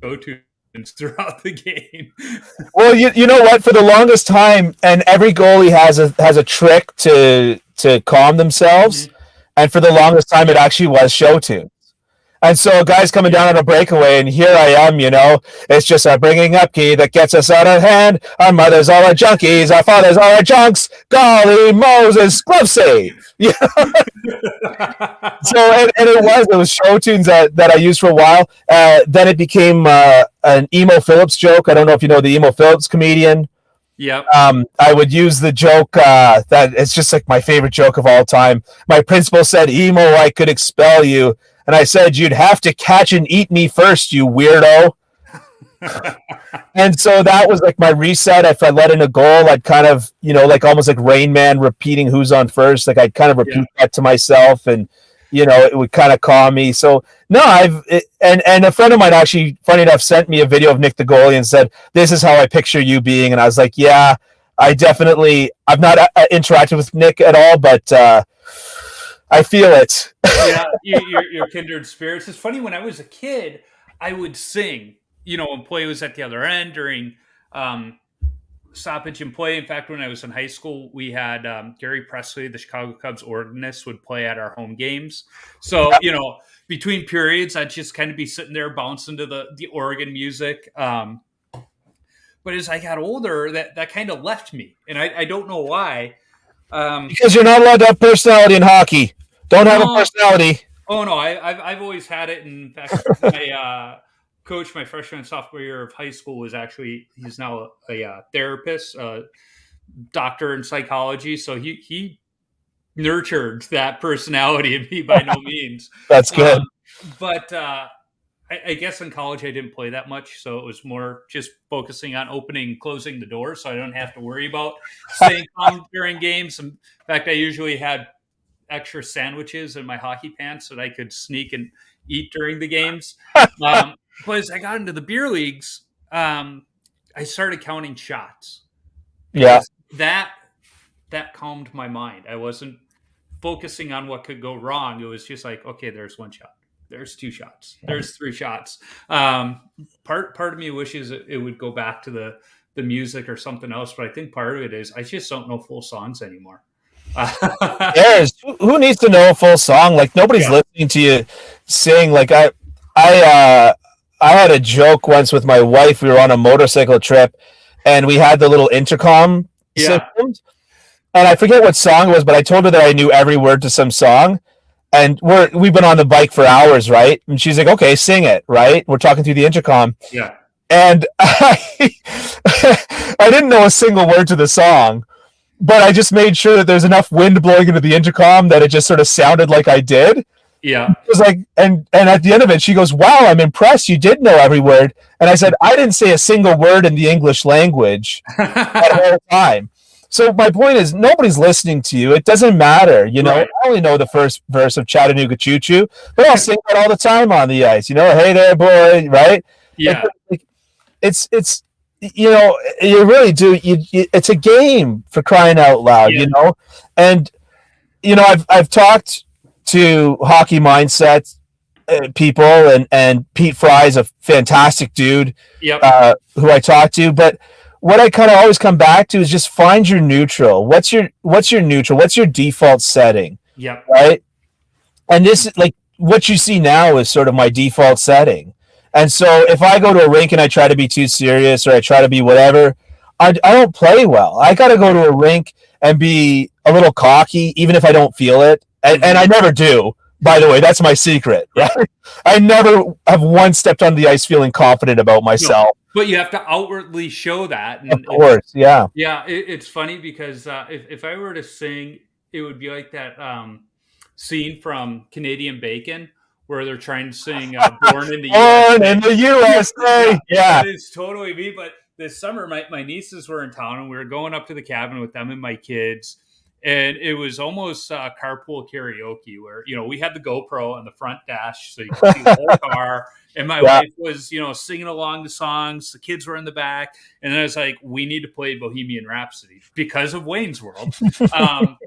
tunes throughout the game. Well, you know what? For the longest time, and every goalie has a trick to calm themselves, and for the longest time, it actually was show tunes. And so, guys coming down on a breakaway, and here I am, it's just a bringing up key that gets us out of hand. Our mothers all are junkies, our fathers all are junks. Golly Moses, glove save. So, and it was show tunes that I used for a while. Then it became an Emo Phillips joke. I don't know if you know the Emo Phillips comedian. Yep. I would use the joke that it's just like my favorite joke of all time. My principal said, "Emo, I could expel you." And I said, "You'd have to catch and eat me first, you weirdo." And so that was like my reset. If I let in a goal, I'd kind of, like almost like Rain Man repeating who's on first. Like I'd kind of repeat that to myself, and it would kind of calm me. So no, and a friend of mine actually, funny enough, sent me a video of Nick the goalie and said, "This is how I picture you being." And I was like, yeah, I've not interacted with Nick at all, but I feel it. Yeah, your kindred spirits. It's funny, when I was a kid, I would sing, when play was at the other end during stoppage and play. In fact, when I was in high school, we had Gary Presley, the Chicago Cubs organist, would play at our home games. So, between periods, I'd just kind of be sitting there bouncing to the organ music. But as I got older, that kind of left me, and I don't know why. Because you're not allowed to have personality in hockey. Don't have a personality. Oh no, I've always had it. In fact, my my freshman and sophomore year of high school, he's now a therapist, doctor in psychology, so he nurtured that personality in me by no means. That's good. But I guess in college I didn't play that much, so it was more just focusing on opening and closing the door, so I don't have to worry about staying calm during games. In fact, I usually had extra sandwiches in my hockey pants that I could sneak and eat during the games. But as I got into the beer leagues, I started counting shots Yeah. because that calmed my mind. I wasn't focusing on what could go wrong. It was just like, okay, there's one shot, there's two shots, there's three shots. Part of me wishes it would go back to the music or something else, but I think part of it is I just don't know full songs anymore. There's who needs to know a full song? Like nobody's Yeah, listening to you sing. Like I I had a joke once with my wife. We were on a motorcycle trip and we had the little intercom yeah, systems. And I forget what song it was, but I told her that I knew every word to some song. And we've been on the bike for hours, right? And she's like, "Okay, sing it." Right? We're talking through the intercom, yeah. and I didn't know a single word to the song, but I just made sure that there's enough wind blowing into the intercom that it just sort of sounded like I did. Yeah. It was like, and at the end of it, she goes, "Wow, I'm impressed. You did know every word." And I said, "I didn't say a single word in the English language at all time." So my point is, nobody's listening to you. It doesn't matter, you know. Right. I only know the first verse of Chattanooga Choo Choo, but I'll sing that all the time on the ice. You know, hey there, boy, right? Yeah. It's you know, you really do. It's a game for crying out loud, Yeah. you know. And you know, I've talked to hockey mindset people, and Pete Fry's a fantastic dude Yep. who I talk to. But what I kind of always come back to is just find your neutral. What's your neutral? What's your default setting, Yep. right? And this is like what you see now is sort of my default setting. And so if I go to a rink and I try to be too serious or I try to be whatever, I don't play well. I got to go to a rink and be a little cocky, even if I don't feel it. And I never do. By the way, that's my secret. Yeah. Right? I never have once stepped on the ice feeling confident about No, myself. but you have to outwardly show that, Of and course, yeah. yeah, it's funny because if I were to sing, it would be like that scene from Canadian Bacon where they're trying to sing "Born in the Born USA." in the Yeah, USA. Yeah. that is totally me. But this summer, my nieces were in town, and we were going up to the cabin with them and my kids. And it was almost carpool karaoke, where we had the GoPro on the front dash, so you could see the whole car. And my Yeah. wife was singing along the songs. The kids were in the back, and then I was like, "We need to play Bohemian Rhapsody because of Wayne's World." Um,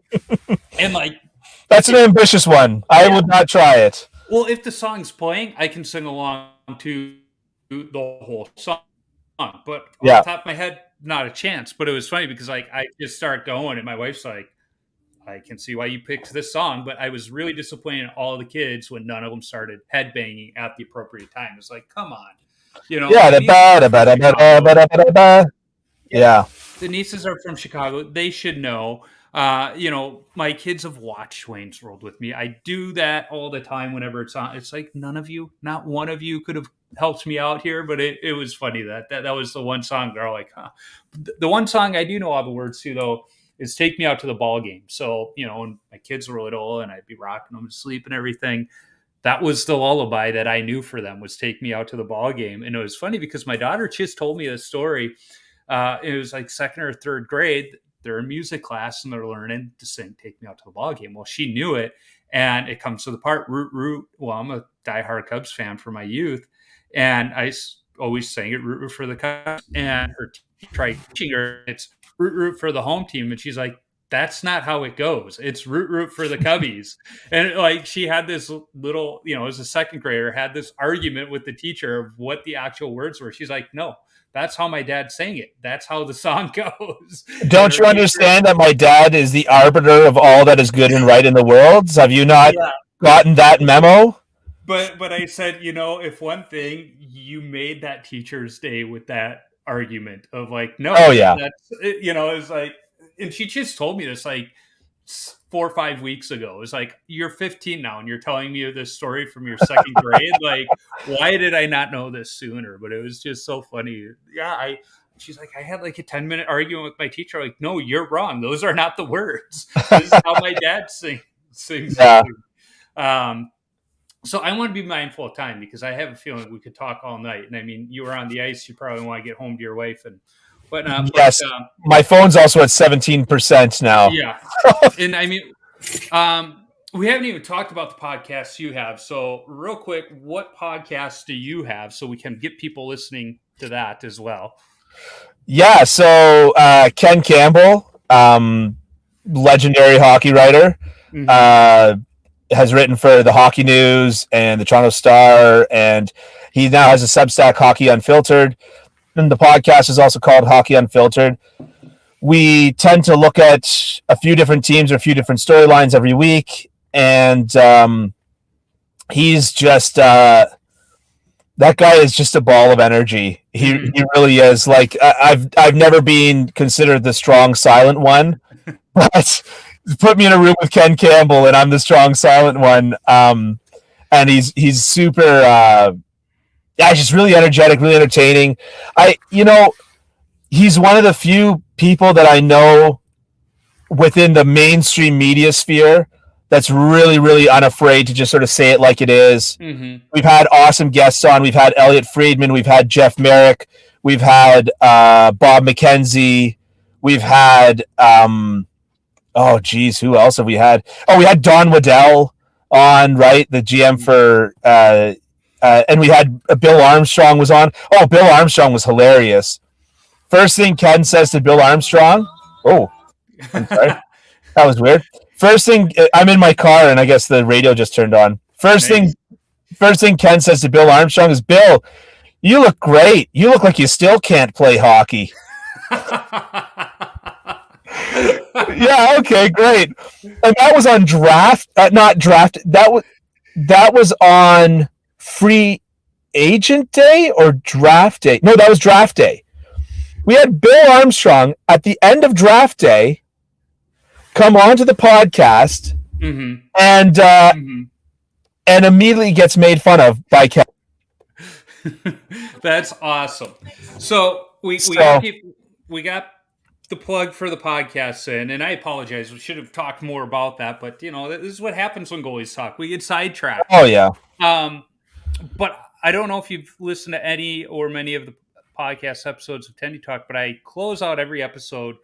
and like, That's an ambitious one. I yeah, would not try it. well, if the song's playing, I can sing along to the whole song. But off Yeah. the top of my head, not a chance. But it was funny because like I just start going, and my wife's like, "I can see why you picked this song," but I was really disappointed in all the kids when none of them started headbanging at the appropriate time. It's like, come on, Yeah. the nieces are from Chicago. Yeah, Yeah. the nieces are from Chicago. They should know. My kids have watched Wayne's World with me. I do that all the time whenever it's on. It's like none of you, not one of you, could have helped me out here. But it was funny that was the one song they're all like, huh. The one song I do know all the words to though is "Take Me Out to the Ball Game." So when my kids were little and I'd be rocking them to sleep and everything, that was the lullaby that I knew for them was "Take Me Out to the Ball Game." And it was funny because my daughter just told me this story. It was like second or third grade. They're in music class and they're learning to sing "Take Me Out to the Ball Game." Well, she knew it, and it comes to the part root root. Well, I'm a diehard Cubs fan for my youth, and always sang it root root for the Cubs. And her teacher tried teaching her it's root root for the home team, and she's like, "That's not how it goes. It's root root for the Cubbies." And like she had this little, as a second grader, had this argument with the teacher of what the actual words were. She's like, "No, that's how my dad sang it. That's how the song goes." And Don't her you teacher, understand that my dad is the arbiter of all that is good and right in the world? Have you not yeah. gotten that memo? But I said, if one thing you made that teacher's day with that argument of like, Oh no, yeah. that's it's like, and she just told me this like 4 or 5 weeks ago. It's like you're 15 now, and you're telling me this story from your second grade. Like, why did I not know this sooner? But it was just so funny. Yeah, she's like, I had like a 10-minute argument with my teacher. Like, no, you're wrong. Those are not the words. This is how my dad sings it Yeah. too. So I want to be mindful of time because I have a feeling we could talk all night. And I mean, you were on the ice. You probably want to get home to your wife and whatnot. Yes. My phone's also at 17% now. Yeah. And I mean, we haven't even talked about the podcasts you have. So real quick, what podcasts do you have so we can get people listening to that as well? Yeah. So Ken Campbell, legendary hockey writer, has written for the Hockey News and the Toronto Star, and he now has a Substack, Hockey Unfiltered. And the podcast is also called Hockey Unfiltered. We tend to look at a few different teams or a few different storylines every week, and he's just that guy is just a ball of energy. He really is. Like I've never been considered the strong silent one, but put me in a room with Ken Campbell and I'm the strong silent one. And he's super just really energetic, really entertaining. He's one of the few people that I know within the mainstream media sphere that's really, really unafraid to just sort of say it like it is. We've had awesome guests on. We've had Elliot Friedman. We've had Jeff Merrick. We've had Bob McKenzie. We've had who else have we had? Oh, we had Don Waddell on, right? The GM for and we had Bill Armstrong was on. Oh, Bill Armstrong was hilarious. First thing Ken says to Bill Armstrong. Oh, I'm sorry. That was weird. First thing, I'm in my car and I guess the radio just turned on. First thing Ken says to Bill Armstrong is, Bill, you look great. You look like you still can't play hockey. Yeah, okay, great. And that was on not draft. That was on free agent day or draft day. No, that was draft day. We had Bill Armstrong at the end of draft day come onto the podcast and immediately gets made fun of by Ken. That's awesome. So we got the plug for the podcast in, and I apologize. We should have talked more about that, but this is what happens when goalies talk. We get sidetracked. Oh yeah. But I don't know if you've listened to any or many of the podcast episodes of Tendy Talk, but I close out every episode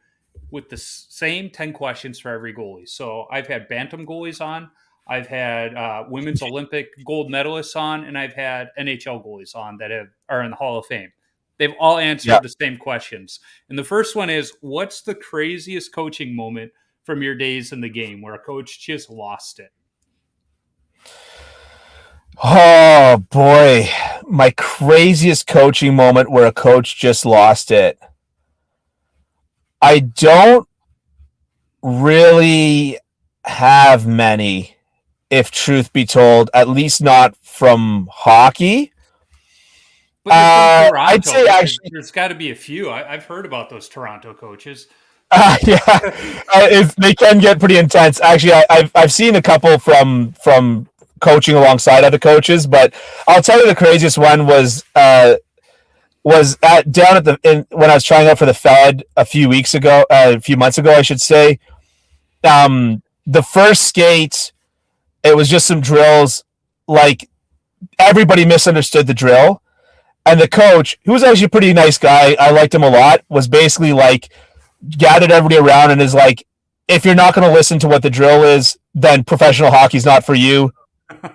with the same 10 questions for every goalie. So I've had bantam goalies on, I've had women's Olympic gold medalists on, and I've had NHL goalies on that are in the Hall of Fame. They've all answered the same questions. And the first one is, what's the craziest coaching moment from your days in the game where a coach just lost it? Oh, boy. My craziest coaching moment where a coach just lost it. I don't really have many, if truth be told, at least not from hockey. But Toronto, I'd say actually there's got to be a few. I've heard about those Toronto coaches. They can get pretty intense. Actually, I've seen a couple from coaching alongside other coaches, but I'll tell you the craziest one was when I was trying out for the Fed a few months ago, I should say. The first skate, it was just some drills. Like everybody misunderstood the drill. And the coach, who was actually a pretty nice guy, I liked him a lot, was basically like gathered everybody around and is like, if you're not going to listen to what the drill is, then professional hockey's not for you.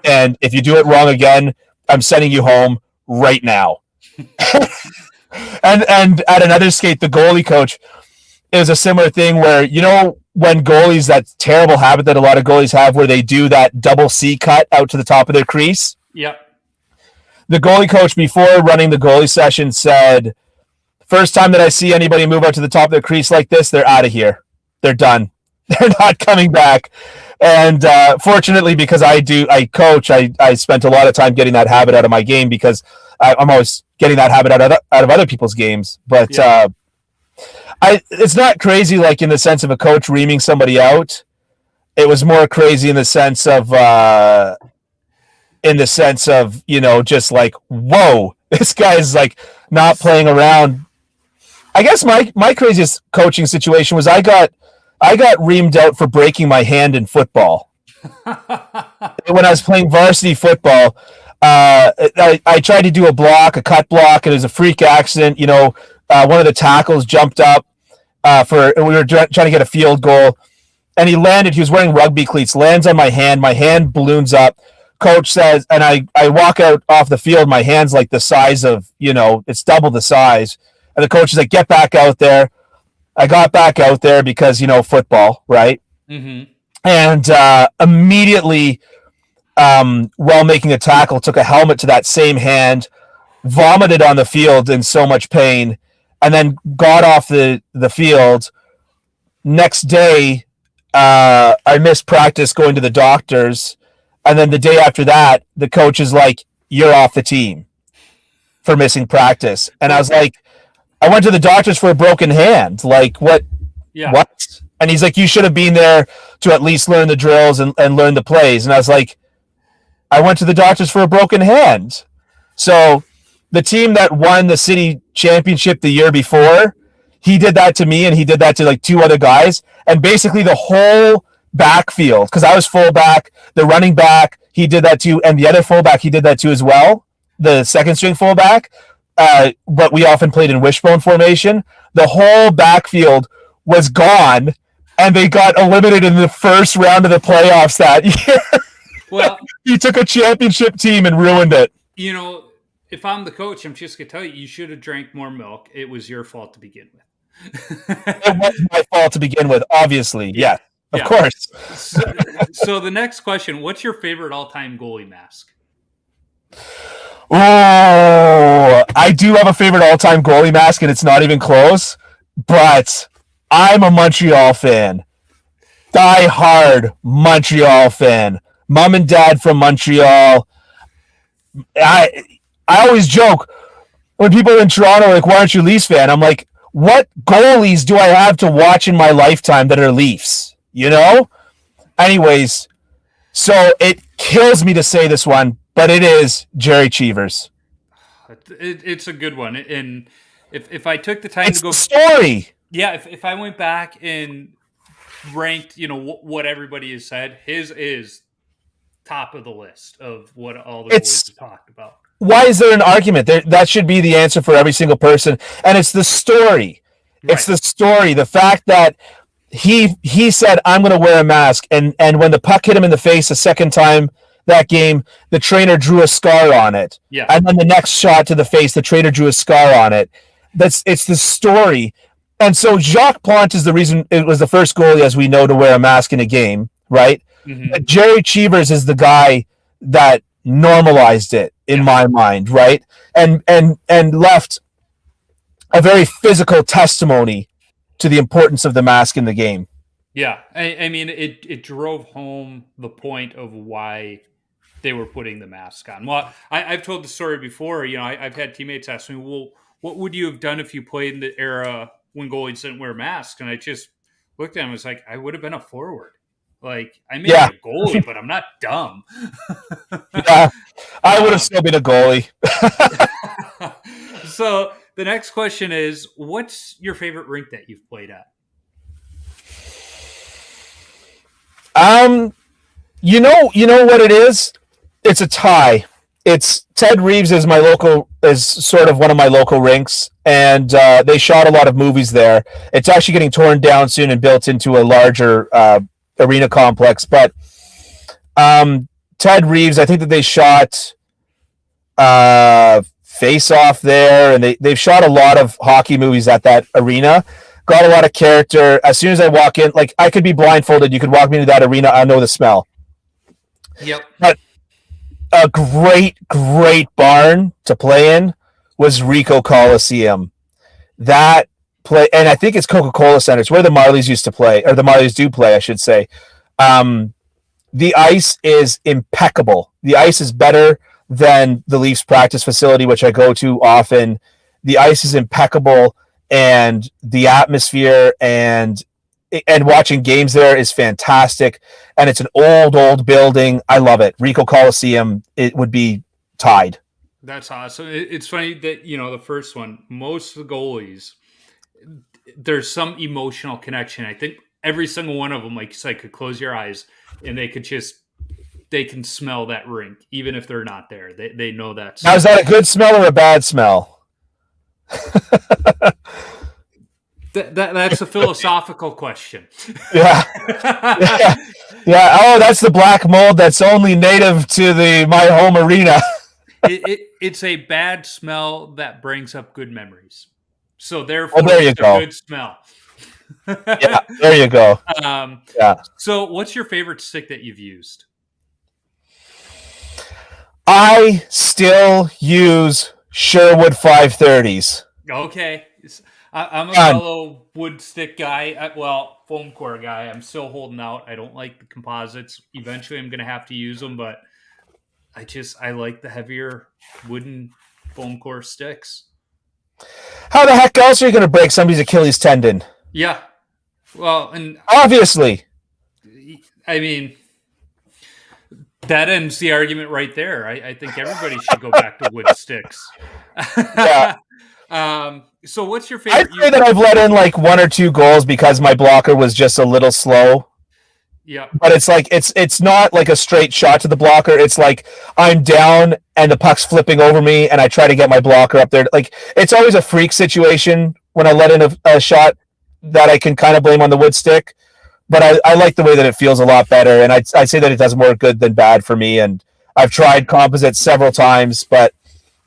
And if you do it wrong again, I'm sending you home right now. and at another skate, the goalie coach, it was a similar thing where, when goalies, that terrible habit that a lot of goalies have where they do that double C cut out to the top of their crease. Yep. The goalie coach, before running the goalie session, said, first time that I see anybody move out to the top of their crease like this, they're out of here. They're done. They're not coming back. And fortunately, because I coach, I spent a lot of time getting that habit out of my game because I'm always getting that habit out of other people's games. But it's not crazy like in the sense of a coach reaming somebody out. It was more crazy in the sense of just like, whoa, this guy's like not playing around. I guess my craziest coaching situation was I got reamed out for breaking my hand in football when I was playing varsity football. I tried to do a cut block, and it was a freak accident. One of the tackles jumped up we were trying to get a field goal, and he landed. He was wearing rugby cleats. Lands on my hand. My hand balloons up. Coach says, and I walk out off the field. My hand's like the size of, it's double the size. And the coach is like, get back out there. I got back out there because, football, right? Mm-hmm. And immediately, while making a tackle, took a helmet to that same hand, vomited on the field in so much pain, and then got off the field. Next day, I missed practice going to the doctors. And then the day after that, the coach is like, you're off the team for missing practice. And I was like, I went to the doctors for a broken hand. Like, what? Yeah. What? And he's like, you should have been there to at least learn the drills and learn the plays. And I was like, I went to the doctors for a broken hand. So the team that won the city championship the year before, he did that to me, and he did that to like two other guys. And basically the whole backfield, because I was fullback, the running back, he did that too, and the other fullback, he did that too as well, the second string fullback. But we often played in wishbone formation. The whole backfield was gone, and they got eliminated in the first round of the playoffs that year. Well, he took a championship team and ruined it. If I'm the coach, I'm just going to tell you should have drank more milk. It was your fault to begin with. It was my fault to begin with, obviously. Yeah, of course. So the next question, what's your favorite all-time goalie mask? Oh, I do have a favorite all-time goalie mask, and it's not even close, but I'm a Montreal fan. Die-hard Montreal fan. Mom and dad from Montreal. I always joke when people in Toronto are like, why aren't you a Leafs fan? I'm like, what goalies do I have to watch in my lifetime that are Leafs? Anyways, so it kills me to say this one, but it is Jerry Cheevers. It's a good one. And if I took the time it's to go... the story. Yeah, if I went back and ranked, what everybody has said, his is top of the list of what all the goalies have talked about. Why is there an argument? That should be the answer for every single person. And it's the story. Right. It's the story. The fact that he said, I'm going to wear a mask. And when the puck hit him in the face a second time that game, the trainer drew a scar on it. Yeah. And then the next shot to the face, the trainer drew a scar on it. It's the story. And so Jacques Plante is the reason it was the first goalie, as we know, to wear a mask in a game, right? Mm-hmm. But Jerry Cheevers is the guy that normalized it in my mind, right? And left a very physical testimony to the importance of the mask in the game. Yeah, I mean, it drove home the point of why they were putting the mask on. Well, I've told the story before. I've had teammates ask me, well, what would you have done if you played in the era when goalies didn't wear masks? And I just looked at him and was like, I would have been a forward. Like, I may be a goalie, but I'm not dumb. Yeah, I would have still been a goalie. So the next question is, what's your favorite rink that you've played at? You know what it is? It's a tie. It's Ted Reeves is sort of one of my local rinks, and they shot a lot of movies there. It's actually getting torn down soon and built into a larger arena complex. But Ted Reeves, I think that they shot Face Off there, and they've shot a lot of hockey movies at that arena. Got a lot of character. As soon as I walk in, like, I could be blindfolded. You could walk me into that arena. I know the smell. Yep. But a great barn to play in was Ricoh Coliseum. That play, and I think it's Coca-Cola Center. It's where the Marlies used to play, or the Marlies do play, I should say. The ice is impeccable. The ice is better than the Leafs practice facility, which I go to often. The ice is impeccable, and the atmosphere and watching games there is fantastic. And it's an old building. I love it. Ricoh Coliseum, it would be tied. That's awesome. It's funny that, the first one, most of the goalies there's some emotional connection. I think every single one of them, like you said, could close your eyes and they can smell that rink, even if they're not there. They know that Now, is smell. that a good smell or a bad smell? That's a philosophical question. Yeah. Yeah. Yeah. Oh, that's the black mold that's only native to the my home arena. It's a bad smell that brings up good memories. So Oh, therefore, there you it's a go. good smell. Yeah, there you go. um, Yeah. so, what's your favorite stick that you've used? I still use Sherwood 530s. Okay, I'm a Done. fellow wood stick guy. Well, foam core guy. I'm still holding out. I don't like the composites. Eventually, I'm going to have to use them, but I like the heavier wooden foam core sticks. How the heck else are you going to break somebody's Achilles tendon? Yeah. Well, and Obviously. I mean, that ends the argument right there. I think everybody should go back to wood sticks. Yeah. So what's your I'd favorite? say that I've let in like 1 or 2 goals because my blocker was just a little slow. Yeah. But it's like it's not like a straight shot to the blocker. It's like I'm down and the puck's flipping over me, and I try to get my blocker up there. Like it's always a freak situation when I let in a shot that I can kind of blame on the wood stick. But I like the way that it feels a lot better, and I'd say that it does more good than bad for me. And I've tried composites several times, but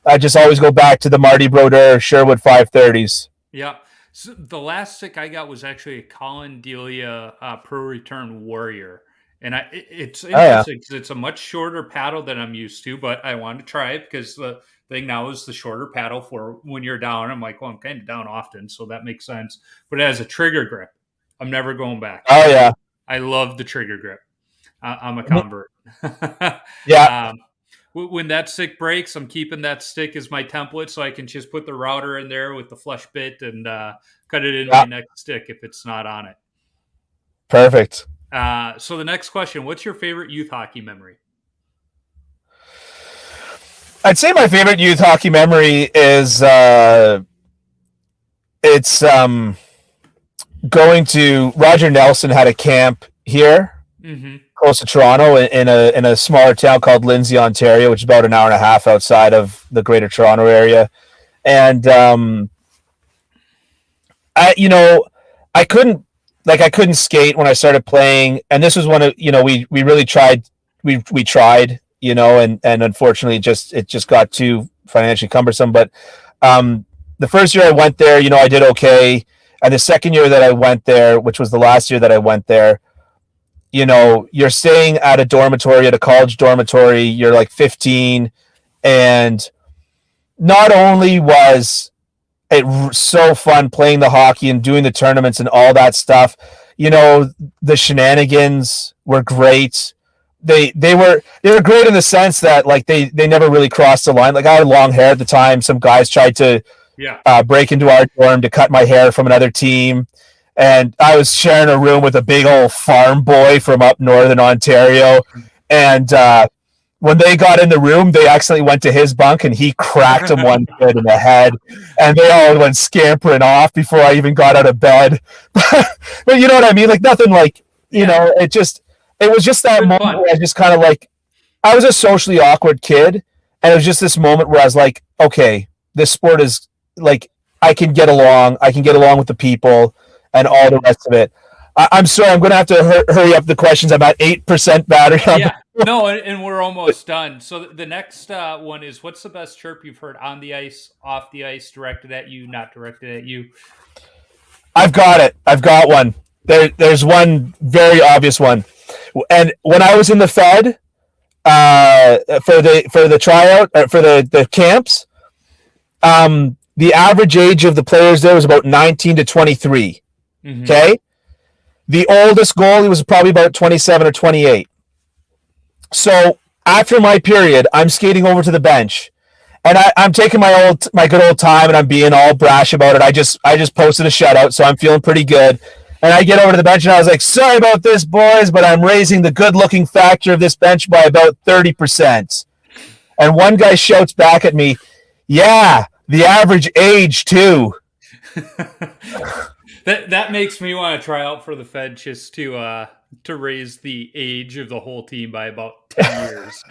I just always go back to the Marty Brodeur Sherwood 530s. Yeah. So the last stick I got was actually a Colin Delia Pro Return Warrior. And it's Oh yeah, interesting because it's a much shorter paddle than I'm used to, but I wanted to try it because the thing now is the shorter paddle for when you're down. I'm like, well, I'm kind of down often, so that makes sense. But it has a trigger grip. I'm never going back. oh yeah, I love the trigger grip. I'm a convert. yeah, When that stick breaks, I'm keeping that stick as my template so I can just put the router in there with the flush bit and cut it in yeah. my next stick if it's not on it. Perfect. So the next question, what's your favorite youth hockey memory? I'd say my favorite youth hockey memory is it's going to Roger Nelson had a camp here Mm-hmm. close to Toronto in a smaller town called Lindsay, Ontario, which is about an hour and a half outside of the Greater Toronto area. And I couldn't skate when I started playing, and this was one of we really tried we tried and unfortunately it just got too financially cumbersome. But the first year I went there, I did okay, and the second year that I went there, which was the last year that I went there, you're staying at a dormitory, at a college dormitory. You're like 15, and not only was it so fun playing the hockey and doing the tournaments and all that stuff, the shenanigans were great. They were great in the sense that like they never really crossed the line. Like I had long hair at the time. Some guys tried to break into our dorm to cut my hair from another team. And I was sharing a room with a big old farm boy from up northern Ontario. And when they got in the room, they accidentally went to his bunk and he cracked him one kid in the head. And they all went scampering off before I even got out of bed. But you know what I mean? Like nothing like, it was just that moment where I just kind of like, I was a socially awkward kid. And it was just this moment where I was like, okay, this sport is like, I can get along with the people and all the rest of it. I'm sorry, I'm going to have to hurry up the questions. I'm at 8% battery. No, and we're almost done. So the next one is, what's the best chirp you've heard on the ice, off the ice, directed at you, not directed at you? I've got it. I've got one. There's one very obvious one. And when I was in the Fed for the tryout, for the camps, the average age of the players there was about 19 to 23. Mm-hmm. Okay? The oldest goalie was probably about 27 or 28. So after my period, I'm skating over to the bench, and I'm taking my good old time, and I'm being all brash about it. I just posted a shutout, so I'm feeling pretty good. And I get over to the bench, and I was like, sorry about this, boys, but I'm raising the good-looking factor of this bench by about 30%. And one guy shouts back at me, yeah, the average age, too. That makes me want to try out for the Fed just to raise the age of the whole team by about 10 years.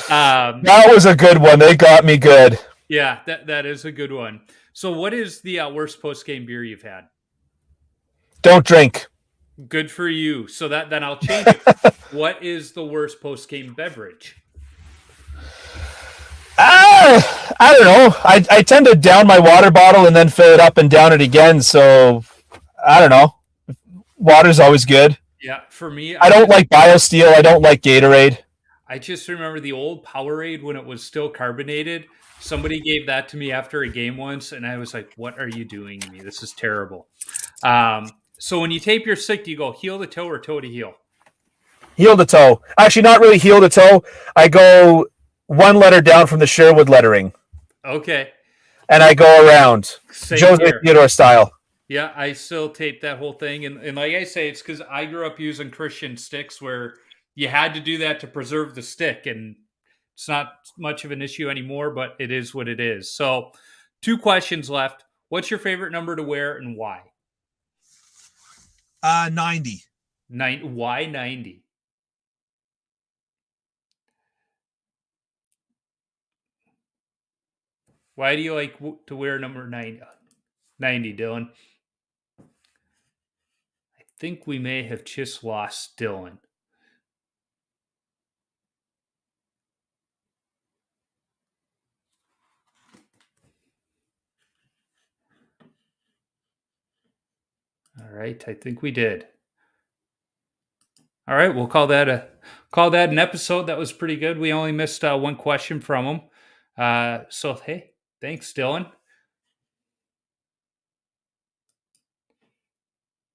um, That was a good one. They got me good. yeah, that is a good one. So, what is the worst post game beer you've had? Don't drink. Good for you. So that then I'll change it. What is the worst post game beverage? I don't know. I tend to down my water bottle and then fill it up and down it again. So I don't know. Water's always good. Yeah, for me, I don't like BioSteel. I don't like Gatorade. I just remember the old Powerade when it was still carbonated. Somebody gave that to me after a game once, and I was like, "What are you doing to me? This is terrible." So when you tape your stick, do you go heel to toe or toe to heel? Heel to toe. Actually, not really heel to toe. I go one letter down from the Sherwood lettering, Okay, and I go around same Jose here. Theodore style. Yeah, I still tape that whole thing, and like I say, it's because I grew up using Christian sticks where you had to do that to preserve the stick, and it's not much of an issue anymore, but it is what it is. So, two questions left. What's your favorite number to wear and why? 90. Why 90? Why do you like to wear number 90, Dylan? I think we may have just lost Dylan. All right, I think we did. All right, we'll call that an episode. That was pretty good. We only missed one question from him. So hey, thanks, Dylan.